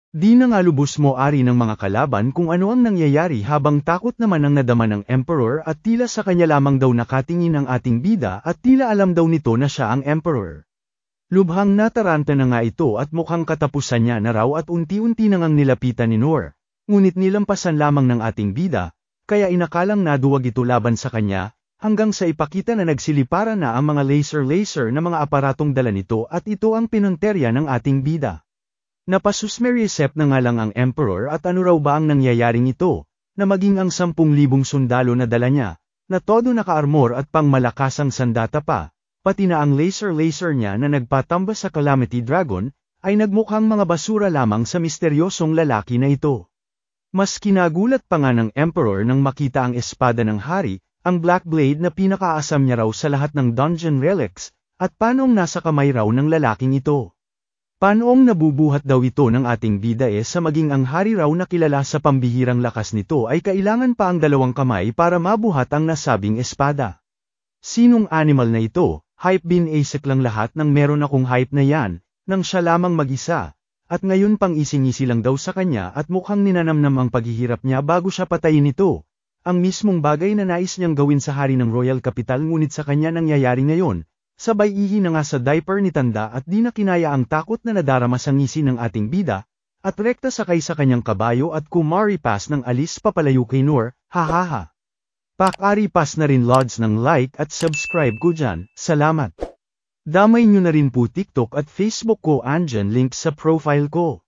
Di na nga lubos mo ari ng mga kalaban kung ano ang nangyayari habang takot naman ang nadama ng emperor at tila sa kanya lamang daw nakatingin ang ating bida at tila alam daw nito na siya ang emperor. Lubhang nataranta na nga ito at mukhang katapusan niya na raw at unti-unti na ngang nilapitan ni Nor, ngunit nilampasan lamang ng ating bida, kaya inakalang naduwag ito laban sa kanya, hanggang sa ipakita na nagsiliparan na ang mga laser na mga aparatong dala nito at ito ang pinunterya ng ating bida. Napasusmerisep na nga lang ang emperor at ano raw ba ang nangyayaring ito, na maging ang 10,000 sundalo na dala niya, na todo naka-armor at pangmalakasang sandata pa, pati na ang laser niya na nagpatamba sa Calamity Dragon, ay nagmukhang mga basura lamang sa misteryosong lalaki na ito. Mas kinagulat pa nga ng emperor nang makita ang espada ng hari, ang Black Blade na pinakaasam niya raw sa lahat ng dungeon relics, at paanoong nasa kamay raw ng lalaking ito. Paanoong nabubuhat daw ito ng ating bida sa maging ang hari raw na kilala sa pambihirang lakas nito ay kailangan pa ang 2 kamay para mabuhat ang nasabing espada. Sinong animal na ito? Hype bin asik lang lahat ng meron akong hype na yan, nang siya lamang mag-isa. At ngayon pang ising-isi lang daw sa kanya at mukhang ninanamnam ang paghihirap niya bago siya patayin ito. Ang mismong bagay na nais niyang gawin sa hari ng Royal Capital ngunit sa kanya nangyayari ngayon, sabay ihi na nga sa diaper ni Tanda at di na kinaya ang takot na nadarama sa ngisi ng ating bida, at rekta sakay sa kanyang kabayo at kumaripas ng alis papalayo kay Nor, hahaha. Pakaripas na rin lods ng like at subscribe ko dyan, salamat. Damay nyo na rin po TikTok at Facebook ko andyan link sa profile ko.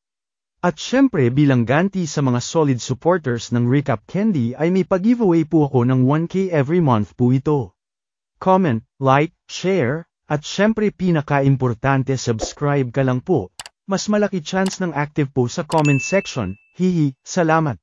At syempre bilang ganti sa mga solid supporters ng Recap Candy ay may pag-giveaway po ako ng 1K every month po ito. Comment, like, share, at syempre pinaka-importante subscribe ka lang po. Mas malaki chance ng active po sa comment section, hihi, salamat.